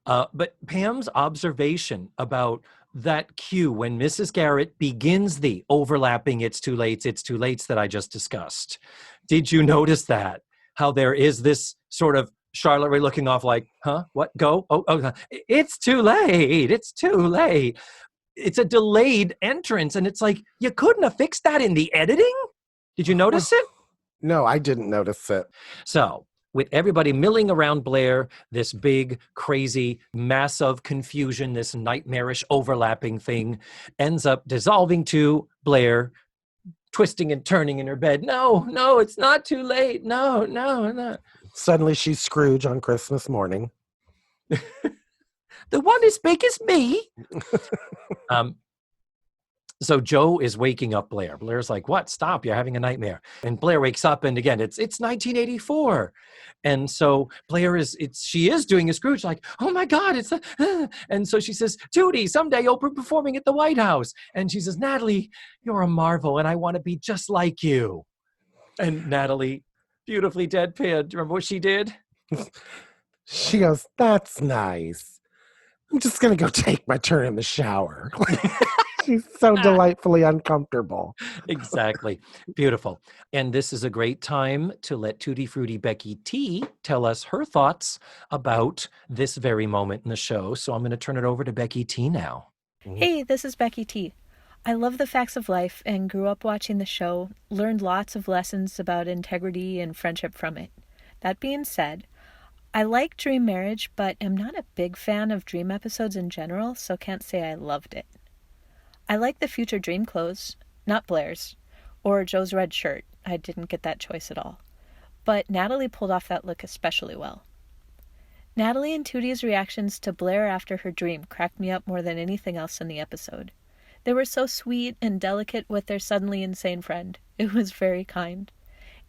But Pam's observation about that cue when Mrs. Garrett begins the overlapping it's too late that I just discussed. Did you notice that? How there is this sort of Charlotte Ray looking off like, huh? What? Go? Oh, it's too late. It's too late. It's a delayed entrance. And it's like, you couldn't have fixed that in the editing? Did you notice it? No, I didn't notice it. So with everybody milling around Blair, this big, crazy, massive confusion, this nightmarish overlapping thing ends up dissolving to Blair twisting and turning in her bed. No, it's not too late. No. Suddenly she's Scrooge on Christmas morning. The one as big as me. So Joe is waking up Blair. Blair's like, what? Stop, you're having a nightmare. And Blair wakes up, and again, it's 1984. And so Blair she is doing a Scrooge, like, oh my God, and so she says, Tootie, someday you'll be performing at the White House. And she says, Natalie, you're a marvel, and I want to be just like you. And Natalie, beautifully deadpan, do you remember what she did? She goes, that's nice. I'm just going to go take my turn in the shower. She's so delightfully uncomfortable. Exactly. Beautiful. And this is a great time to let Tutti Frutti Becky T tell us her thoughts about this very moment in the show. So I'm going to turn it over to Becky T now. Hey, this is Becky T. I love the facts of life and grew up watching the show, learned lots of lessons about integrity and friendship from it. That being said, I like Dream Marriage, but am not a big fan of Dream episodes in general, so can't say I loved it. I like the future dream clothes, not Blair's, or Joe's red shirt. I didn't get that choice at all. But Natalie pulled off that look especially well. Natalie and Tootie's reactions to Blair after her dream cracked me up more than anything else in the episode. They were so sweet and delicate with their suddenly insane friend. It was very kind.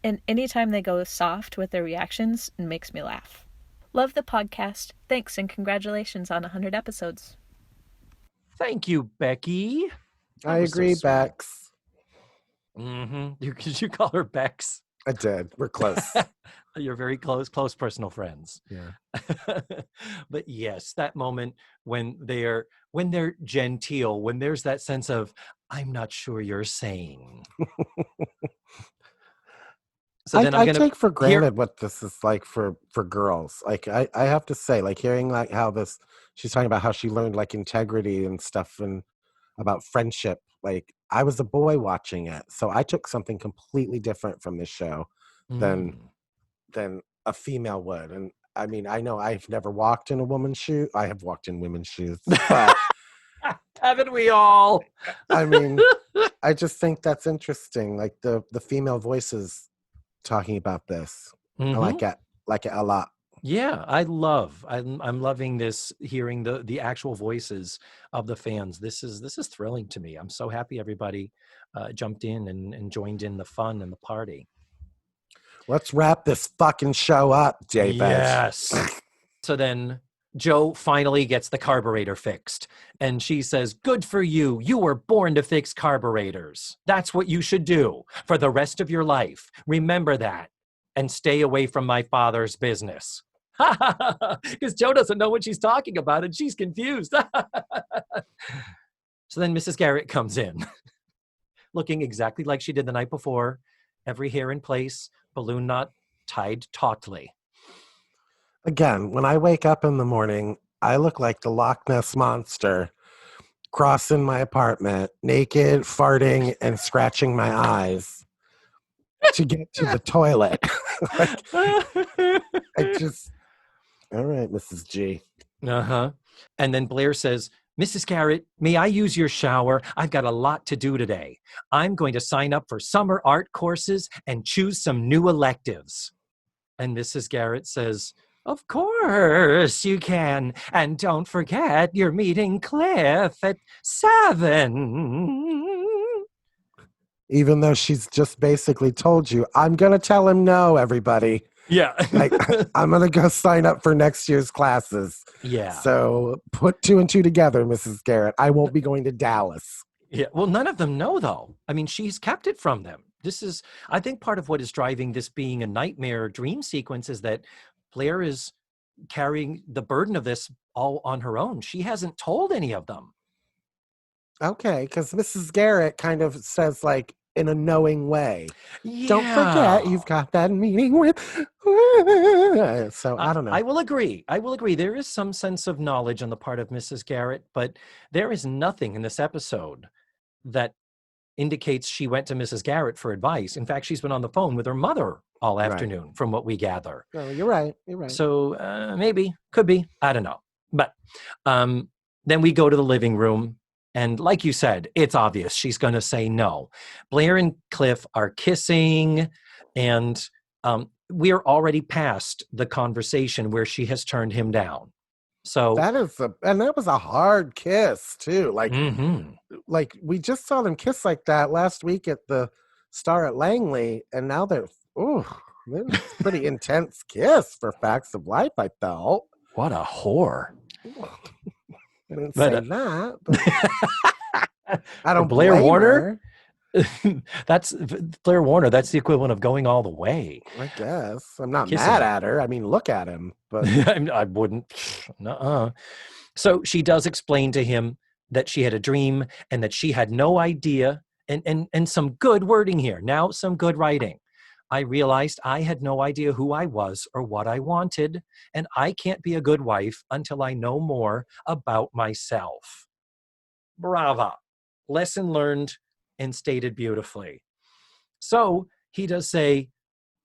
And anytime they go soft with their reactions, it makes me laugh. Love the podcast. Thanks and congratulations on 100 episodes. Thank you, Becky. I agree, Bex. Did you call her Bex? I did. We're close. You're very close personal friends. Yeah. But yes, that moment when they're genteel, when there's that sense of, I'm not sure you're saying. So then I take for granted what this is like for girls. Like I have to say, like hearing like how she's talking about how she learned like integrity and stuff and about friendship. Like I was a boy watching it, so I took something completely different from this show than a female would. And I mean, I know I've never walked in a woman's shoe. I have walked in women's shoes, but haven't we all? I mean, I just think that's interesting. Like the female voices talking about this. I like it a lot. Yeah, I'm loving this, hearing the actual voices of the fans. This is thrilling to me. I'm so happy everybody jumped in and joined in the fun and the party. Let's wrap this fucking show up, David. Yes. So then Joe finally gets the carburetor fixed, and she says, good for you. You were born to fix carburetors. That's what you should do for the rest of your life. Remember that, and stay away from my father's business. Because Joe doesn't know what she's talking about, and she's confused. So then Mrs. Garrett comes in, looking exactly like she did the night before, every hair in place, balloon knot tied tautly. Again, when I wake up in the morning, I look like the Loch Ness Monster crossing my apartment, naked, farting, and scratching my eyes. to get to the toilet. Like, I just, all right, Mrs. G. Uh-huh. And then Blair says, Mrs. Garrett, may I use your shower? I've got a lot to do today. I'm going to sign up for summer art courses and choose some new electives. And Mrs. Garrett says, of course you can. And don't forget you're meeting Cliff at 7. Even though she's just basically told you, I'm going to tell him no, everybody. Yeah. Like, I'm going to go sign up for next year's classes. Yeah. So put 2 and 2 together, Mrs. Garrett. I won't be going to Dallas. Yeah. Well, none of them know, though. I mean, she's kept it from them. This is, I think, part of what is driving this being a nightmare dream sequence is that Blair is carrying the burden of this all on her own. She hasn't told any of them. Okay, because Mrs. Garrett kind of says, like, in a knowing way. Yeah. Don't forget, you've got that meeting with. So I don't know. I will agree. There is some sense of knowledge on the part of Mrs. Garrett, but there is nothing in this episode that indicates she went to Mrs. Garrett for advice. In fact, she's been on the phone with her mother all afternoon, from what we gather. No, you're right. So maybe, could be, I don't know. But then we go to the living room. And like you said, it's obvious she's going to say no. Blair and Cliff are kissing, and we're already past the conversation where she has turned him down. So that was a hard kiss too. Like, like we just saw them kiss like that last week at the Star at Langley, and now they're it's a pretty intense kiss for Facts of Life. I felt. What a whore. I didn't say that, but I don't Blair blame Warner. her. That's Blair Warner. That's the equivalent of going all the way. I guess I'm not Kissing mad him. at her. I mean, look at him. But I wouldn't. Nuh-uh. So she does explain to him that she had a dream and that she had no idea, and some good wording here. Now some good writing. I realized I had no idea who I was or what I wanted, and I can't be a good wife until I know more about myself. Brava. Lesson learned and stated beautifully. So she does say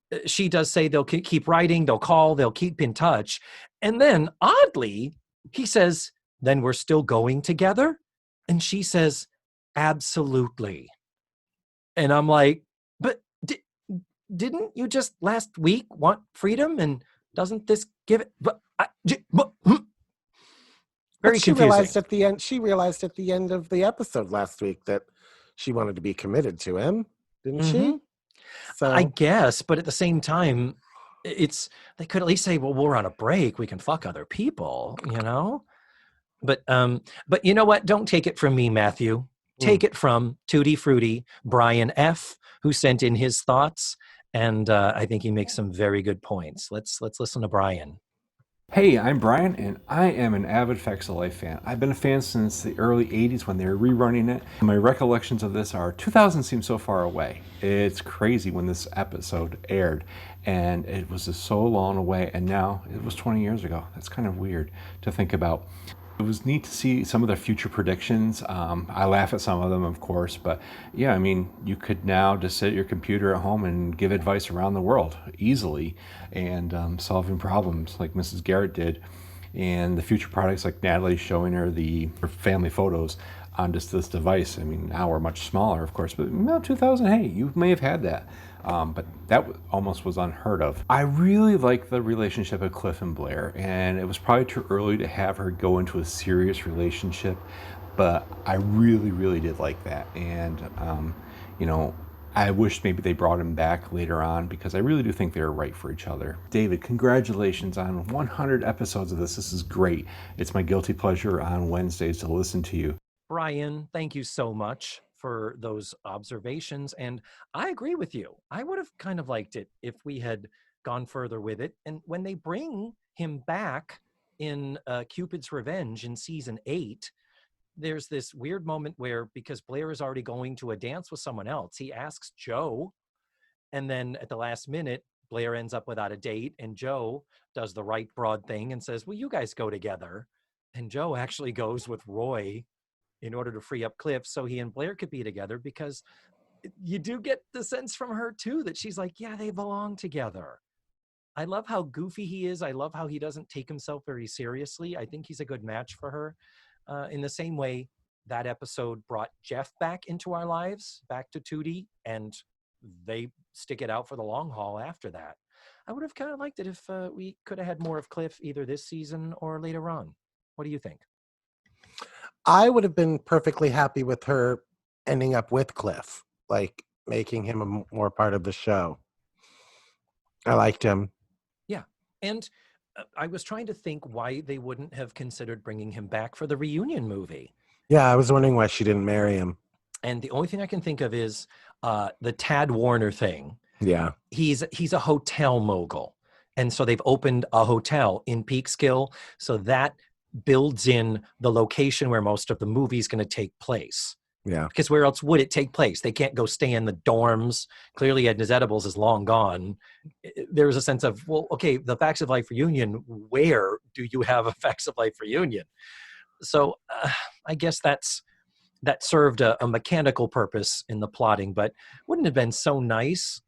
they'll keep writing, they'll call, they'll keep in touch. And then oddly, he says, then we're still going together? And she says, absolutely. And I'm like, but didn't you just last week want freedom? And doesn't this give it? Very she confusing. She realized at the end of the episode last week that she wanted to be committed to him, didn't she? So I guess, but at the same time, they could at least say, well, we're on a break. We can fuck other people, you know? But you know what? Don't take it from me, Matthew. Take it from Tootie Fruity, Brian F., who sent in his thoughts. And I think he makes some very good points. Let's listen to Brian. Hey, I'm Brian, and I am an avid Facts of Life fan. I've been a fan since the early 80s when they were rerunning it. My recollections of this are 2000 seems so far away. It's crazy when this episode aired, and it was just so long away, and now it was 20 years ago. That's kind of weird to think about. It was neat to see some of their future predictions. I laugh at some of them, of course, but yeah, I mean, you could now just sit at your computer at home and give advice around the world easily and solving problems like Mrs. Garrett did. And the future products like Natalie showing her her family photos on just this device. I mean, now we're much smaller, of course, but 2000, hey, you may have had that. But that almost was unheard of. I really like the relationship of Cliff and Blair, and it was probably too early to have her go into a serious relationship, but I really, really did like that. And, I wish maybe they brought him back later on because I really do think they were right for each other. David, congratulations on 100 episodes of this. This is great. It's my guilty pleasure on Wednesdays to listen to you. Brian, thank you so much for those observations. And I agree with you. I would have kind of liked it if we had gone further with it. And when they bring him back in Cupid's Revenge in season 8, there's this weird moment where, because Blair is already going to a dance with someone else, he asks Joe. And then at the last minute, Blair ends up without a date. And Joe does the right broad thing and says, well, you guys go together. And Joe actually goes with Roy in order to free up Cliff so he and Blair could be together, because you do get the sense from her too that she's like, yeah, they belong together. I love how goofy he is. I love how he doesn't take himself very seriously. I think he's a good match for her. In the same way, that episode brought Jeff back into our lives, back to Tootie, and they stick it out for the long haul after that. I would have kind of liked it if we could have had more of Cliff either this season or later on. What do you think? I would have been perfectly happy with her ending up with Cliff, like making him a more part of the show. I liked him. Yeah. And I was trying to think why they wouldn't have considered bringing him back for the reunion movie. Yeah, I was wondering why she didn't marry him. And the only thing I can think of is the Tad Warner thing. Yeah. He's a hotel mogul. And so they've opened a hotel in Peekskill. So that builds in the location where most of the movie's going to take place. Yeah. Because where else would it take place? They can't go stay in the dorms. Clearly, Edna's Edibles is long gone. There was a sense of, well, okay, the Facts of Life reunion, where do you have a Facts of Life reunion? So I guess that served a mechanical purpose in the plotting, but wouldn't have been so nice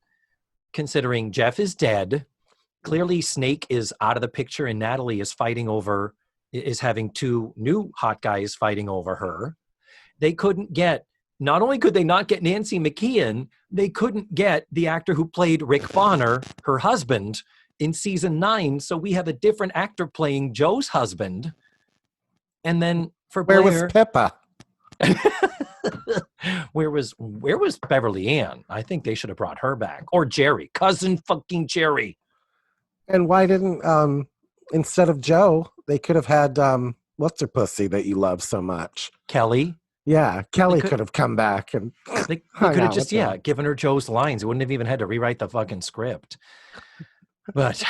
considering Jeff is dead. Clearly, Snake is out of the picture and Natalie is having two new hot guys fighting over her. They couldn't get, not only could they not get Nancy McKeon, they couldn't get the actor who played Rick Bonner, her husband, in season 9. So we have a different actor playing Joe's husband. And then for Blair, where was Pippa? where was Beverly Ann? I think they should have brought her back. Or Jerry, cousin fucking Jerry. And why didn't, instead of Joe, they could have had, what's her pussy that you love so much? Kelly. Yeah, Kelly could have come back and they could have just given her Joe's lines. It wouldn't have even had to rewrite the fucking script. But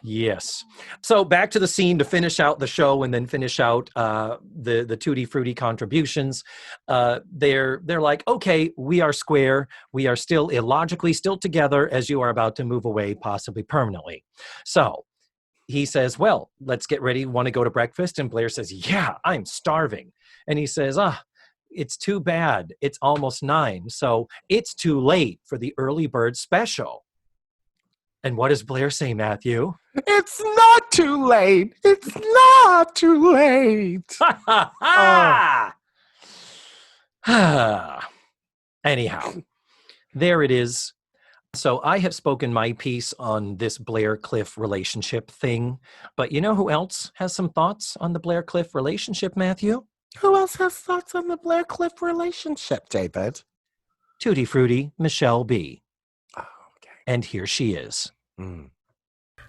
yes. So back to the scene to finish out the show and then finish out the Tutti Frutti contributions. They're like, okay, we are square. We are still illogically still together as you are about to move away, possibly permanently. So he says, well, let's get ready. Want to go to breakfast? And Blair says, yeah, I'm starving. And he says, it's too bad. It's almost 9. So it's too late for the early bird special. And what does Blair say, Matthew? It's not too late. It's not too late. Anyhow, there it is. So I have spoken my piece on this Blair-Cliff relationship thing. But you know who else has some thoughts on the Blair-Cliff relationship, Matthew? Who else has thoughts on the Blair-Cliff relationship, David? Tutti Frutti, Michelle B. Oh, okay. And here she is.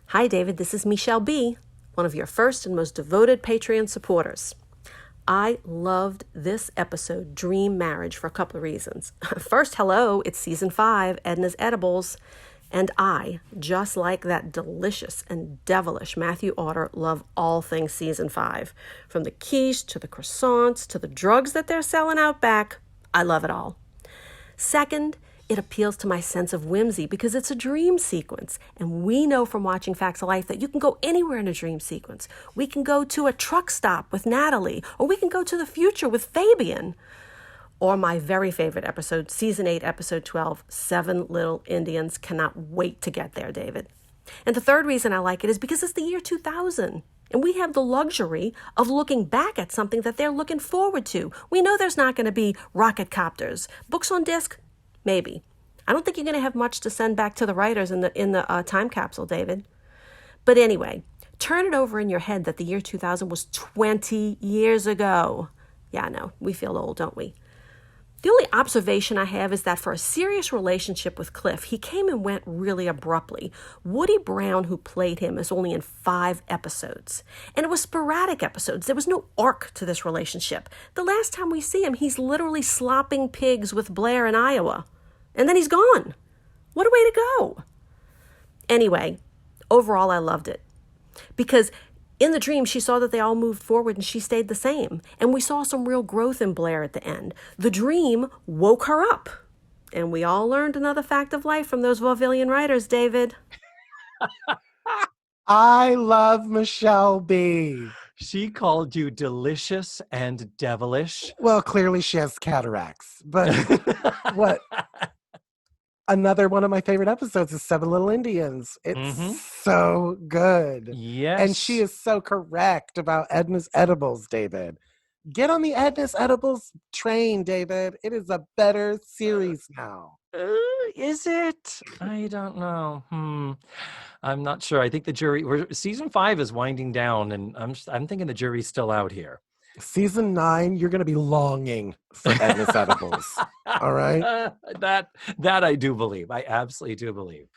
Hi, David. This is Michelle B., one of your first and most devoted Patreon supporters. I loved this episode, Dream Marriage, for a couple of reasons. First, hello, it's season 5, Edna's Edibles. And I, just like that delicious and devilish Matthew Otter, love all things season 5. From the quiche to the croissants to the drugs that they're selling out back, I love it all. Second, it appeals to my sense of whimsy because it's a dream sequence. And we know from watching Facts of Life that you can go anywhere in a dream sequence. We can go to a truck stop with Natalie, or we can go to the future with Fabian. Or my very favorite episode, Season 8, Episode 12, 7 Little Indians. Cannot wait to get there, David. And the third reason I like it is because it's the year 2000. And we have the luxury of looking back at something that they're looking forward to. We know there's not going to be rocket copters. Books on disc? Maybe. I don't think you're going to have much to send back to the writers in the time capsule, David. But anyway, turn it over in your head that the year 2000 was 20 years ago. Yeah, I know. We feel old, don't we? The only observation I have is that for a serious relationship with Cliff, he came and went really abruptly. Woody Brown, who played him, is only in 5 episodes. And it was sporadic episodes. There was no arc to this relationship. The last time we see him, he's literally slopping pigs with Blair in Iowa. And then he's gone. What a way to go. Anyway, overall, I loved it. Because in the dream, she saw that they all moved forward and she stayed the same. And we saw some real growth in Blair at the end. The dream woke her up. And we all learned another fact of life from those vaudevillian writers, David. I love Michelle B. She called you delicious and devilish. Well, clearly she has cataracts. But what Another one of my favorite episodes is Seven Little Indians. It's so good. Yes. And she is so correct about Edna's Edibles, David. Get on the Edna's Edibles train, David. It is a better series now. Is it? I don't know. I'm not sure. I think the jury. Season 5 is winding down, and I'm thinking the jury's still out here. Season 9, you're going to be longing for Edna's Edibles. All right? That I do believe. I absolutely do believe.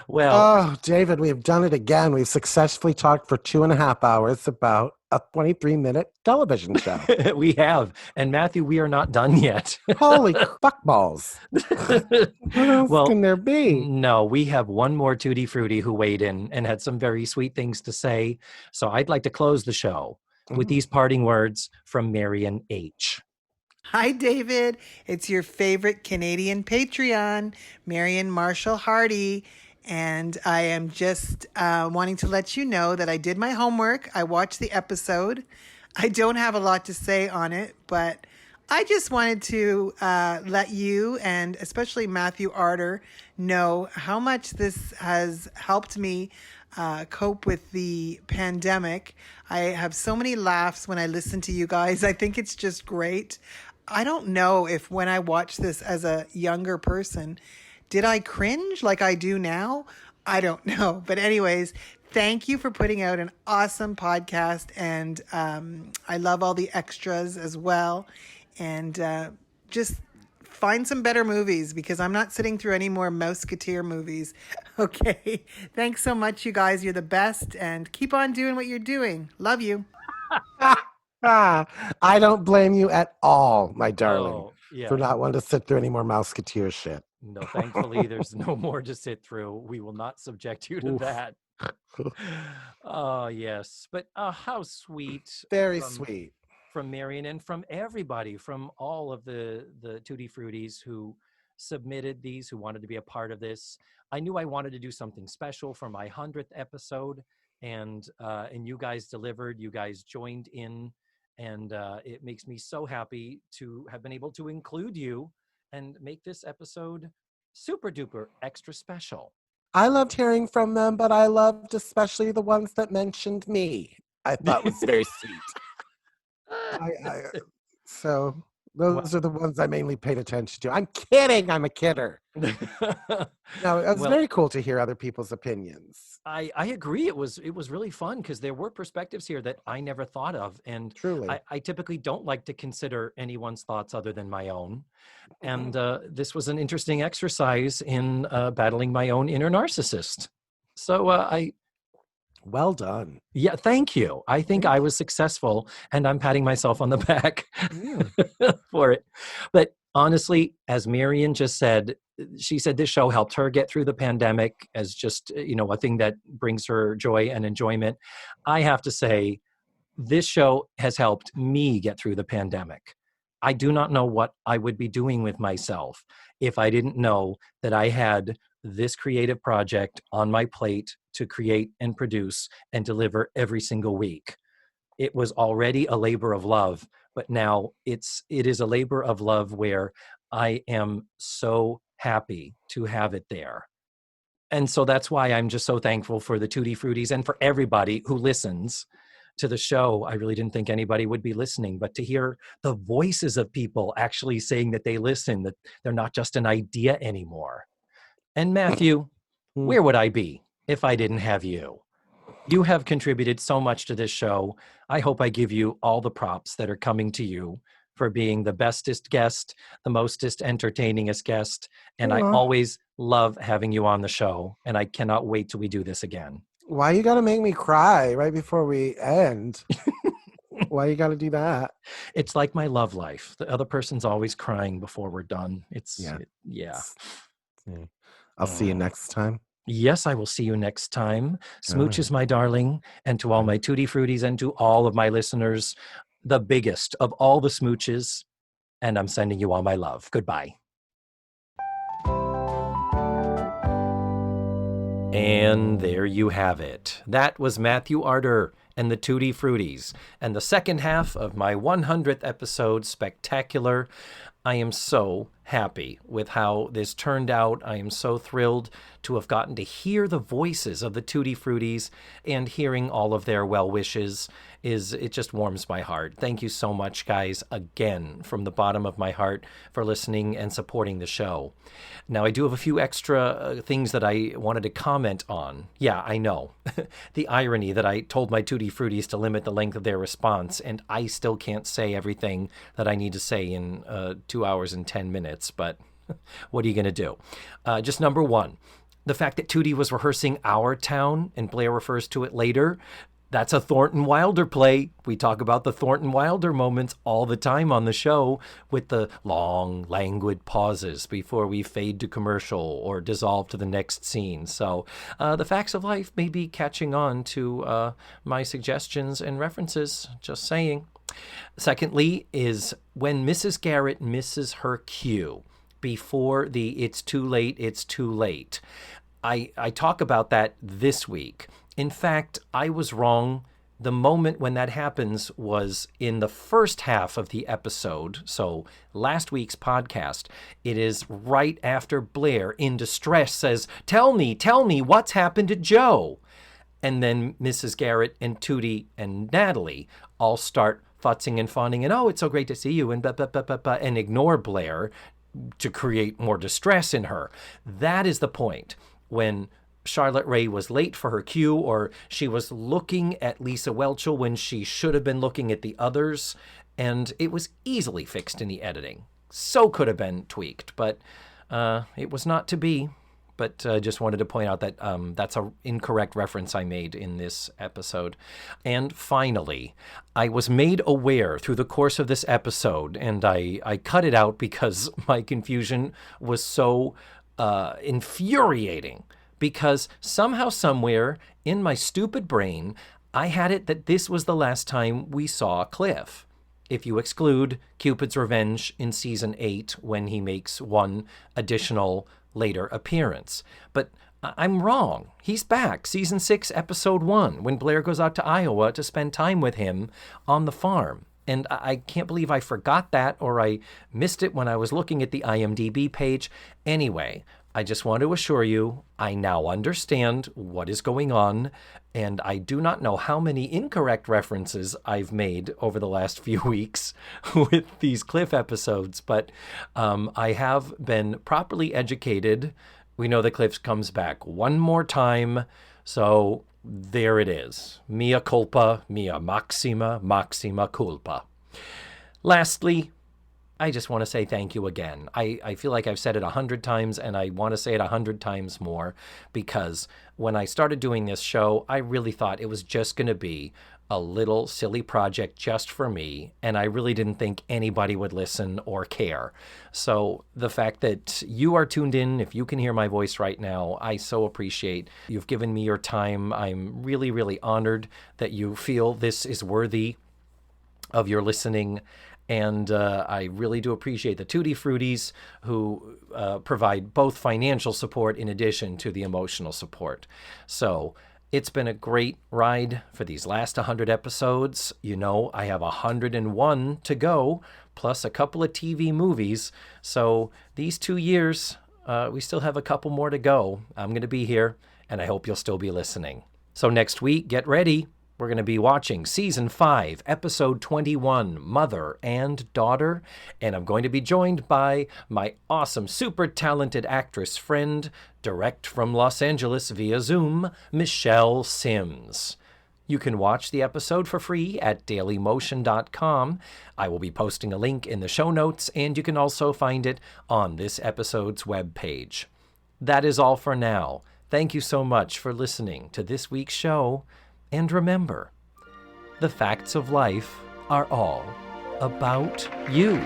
Well, oh, David, we have done it again. We've successfully talked for 2.5 hours about a 23-minute television show. We have. And Matthew, we are not done yet. Holy fuckballs. What else can there be? No, we have one more Tootie Fruity who weighed in and had some very sweet things to say. So I'd like to close the show with these parting words from Marion H. Hi, David. It's your favorite Canadian Patreon, Marion Marshall Hardy. And I am just wanting to let you know that I did my homework. I watched the episode. I don't have a lot to say on it, but I just wanted to let you and especially Matthew Arter know how much this has helped me cope with the pandemic. I have so many laughs when I listen to you guys. I think it's just great. I don't know if when I watched this as a younger person, did I cringe like I do now? I don't know. But anyways, thank you for putting out an awesome podcast. And I love all the extras as well. And just find some better movies because I'm not sitting through any more Mouseketeer movies. Okay. Thanks so much, you guys. You're the best. And keep on doing what you're doing. Love you. I don't blame you at all, my darling, yeah. for not wanting to sit through any more Mouseketeer shit. No, thankfully, there's no more to sit through. We will not subject you to that. Oh, yes. But how sweet. Very sweet. From Marion and from everybody, from all of the Tootie Fruities who submitted these, who wanted to be a part of this. I knew I wanted to do something special for my 100th episode, and you guys delivered. You guys joined in, and it makes me so happy to have been able to include you and make this episode super duper extra special. I loved hearing from them, but I loved especially the ones that mentioned me. I thought was very sweet. So those are the ones I mainly paid attention to. I'm kidding. I'm a kidder. No, it was very cool to hear other people's opinions. I agree. It was really fun because there were perspectives here that I never thought of. And truly, I typically don't like to consider anyone's thoughts other than my own. And this was an interesting exercise in battling my own inner narcissist. So well done. Yeah, thank you. I think I was successful, and I'm patting myself on the back for it. But honestly, as Marion just said, she said this show helped her get through the pandemic as just, a thing that brings her joy and enjoyment. I have to say, this show has helped me get through the pandemic. I do not know what I would be doing with myself if I didn't know that I had this creative project on my plate to create and produce and deliver every single week. It was already a labor of love, but now it is a labor of love where I am so happy to have it there. And so that's why I'm just so thankful for the Tootie Fruities and for everybody who listens to the show. I really didn't think anybody would be listening, but to hear the voices of people actually saying that they listen, that they're not just an idea anymore. And Matthew, where would I be if I didn't have you? You have contributed so much to this show. I hope I give you all the props that are coming to you for being the bestest guest, the mostest entertainingest guest. And I always love having you on the show. And I cannot wait till we do this again. Why you gotta make me cry right before we end? Why you gotta do that? It's like my love life. The other person's always crying before we're done. I'll see you next time. Yes, I will see you next time. Smooches, my darling, and to all my Tootie Fruities and to all of my listeners, the biggest of all the smooches, and I'm sending you all my love. Goodbye. And there you have it. That was Matthew Arter and the Tootie Fruities, and the second half of my 100th episode spectacular. I am so happy with how this turned out. I am so thrilled to have gotten to hear the voices of the Tootie Fruities, and hearing all of their well wishes it just warms my heart. Thank you so much, guys, again, from the bottom of my heart, for listening and supporting the show. Now, I do have a few extra things that I wanted to comment on. Yeah, I know. The irony that I told my Tootie Fruities to limit the length of their response, and I still can't say everything that I need to say in 2 hours and 10 minutes, but what are you going to do? Just number one, the fact that Tootie was rehearsing Our Town, and Blair refers to it later, that's a Thornton Wilder play. We talk about the Thornton Wilder moments all the time on the show, with the long, languid pauses before we fade to commercial or dissolve to the next scene. So the Facts of Life may be catching on to my suggestions and references, just saying. Secondly is when Mrs. Garrett misses her cue before the it's too late. I talk about that this week. In fact, I was wrong. The moment when that happens was in the first half of the episode, so last week's podcast. It is right after Blair, in distress, says, tell me, what's happened to Joe? And then Mrs. Garrett and Tootie and Natalie all start futzing and fawning, and oh, it's so great to see you, and and ignore Blair to create more distress in her. That is the point when Charlotte Rae was late for her cue, or she was looking at Lisa Whelchel when she should have been looking at the others, and it was easily fixed in the editing. So could have been tweaked, but it was not to be. But just wanted to point out that that's an incorrect reference I made in this episode. And finally, I was made aware through the course of this episode, and I cut it out because my confusion was so infuriating, because somehow, somewhere in my stupid brain, I had it that this was the last time we saw Cliff. If you exclude Cupid's Revenge in season 8, when he makes one additional later appearance. But I'm wrong. He's back. Season 6, episode 1, when Blair goes out to Iowa to spend time with him on the farm. And I can't believe I forgot that, or I missed it when I was looking at the IMDb page. Anyway, I just want to assure you, I now understand what is going on, and I do not know how many incorrect references I've made over the last few weeks with these Cliff episodes, but I have been properly educated. We know that Cliff comes back one more time, so there it is. Mea culpa, mea maxima culpa. Lastly, I just want to say thank you again. I feel like I've said it 100 times, and I want to say it 100 times more, because when I started doing this show, I really thought it was just going to be a little silly project just for me, and I really didn't think anybody would listen or care. So the fact that you are tuned in, if you can hear my voice right now, I so appreciate. You've given me your time. I'm really, really honored that you feel this is worthy of your listening. And I really do appreciate the Tootie Fruities, who provide both financial support in addition to the emotional support. So it's been a great ride for these last 100 episodes. You know, I have 101 to go, plus a couple of TV movies. So these 2 years, we still have a couple more to go. I'm going to be here, and I hope you'll still be listening. So next week, get ready. We're going to be watching Season 5, Episode 21, Mother and Daughter, and I'm going to be joined by my awesome, super talented actress friend, direct from Los Angeles via Zoom, Michelle Sims. You can watch the episode for free at dailymotion.com. I will be posting a link in the show notes, and you can also find it on this episode's webpage. That is all for now. Thank you so much for listening to this week's show. And remember, the facts of life are all about you.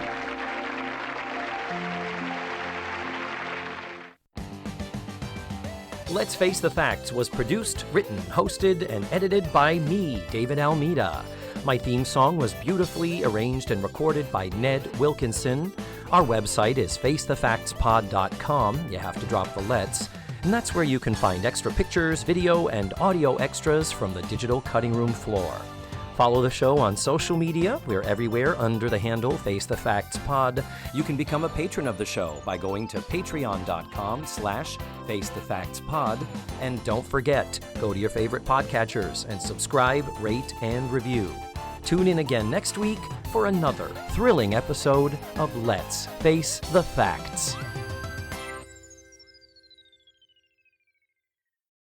Let's Face the Facts was produced, written, hosted, and edited by me, David Almeida. My theme song was beautifully arranged and recorded by Ned Wilkinson. Our website is facethefactspod.com. You have to drop the lets. And that's where you can find extra pictures, video, and audio extras from the digital cutting room floor. Follow the show on social media. We're everywhere under the handle Face the Facts Pod. You can become a patron of the show by going to patreon.com/FaceTheFactsPod. And don't forget, go to your favorite podcatchers and subscribe, rate, and review. Tune in again next week for another thrilling episode of Let's Face the Facts.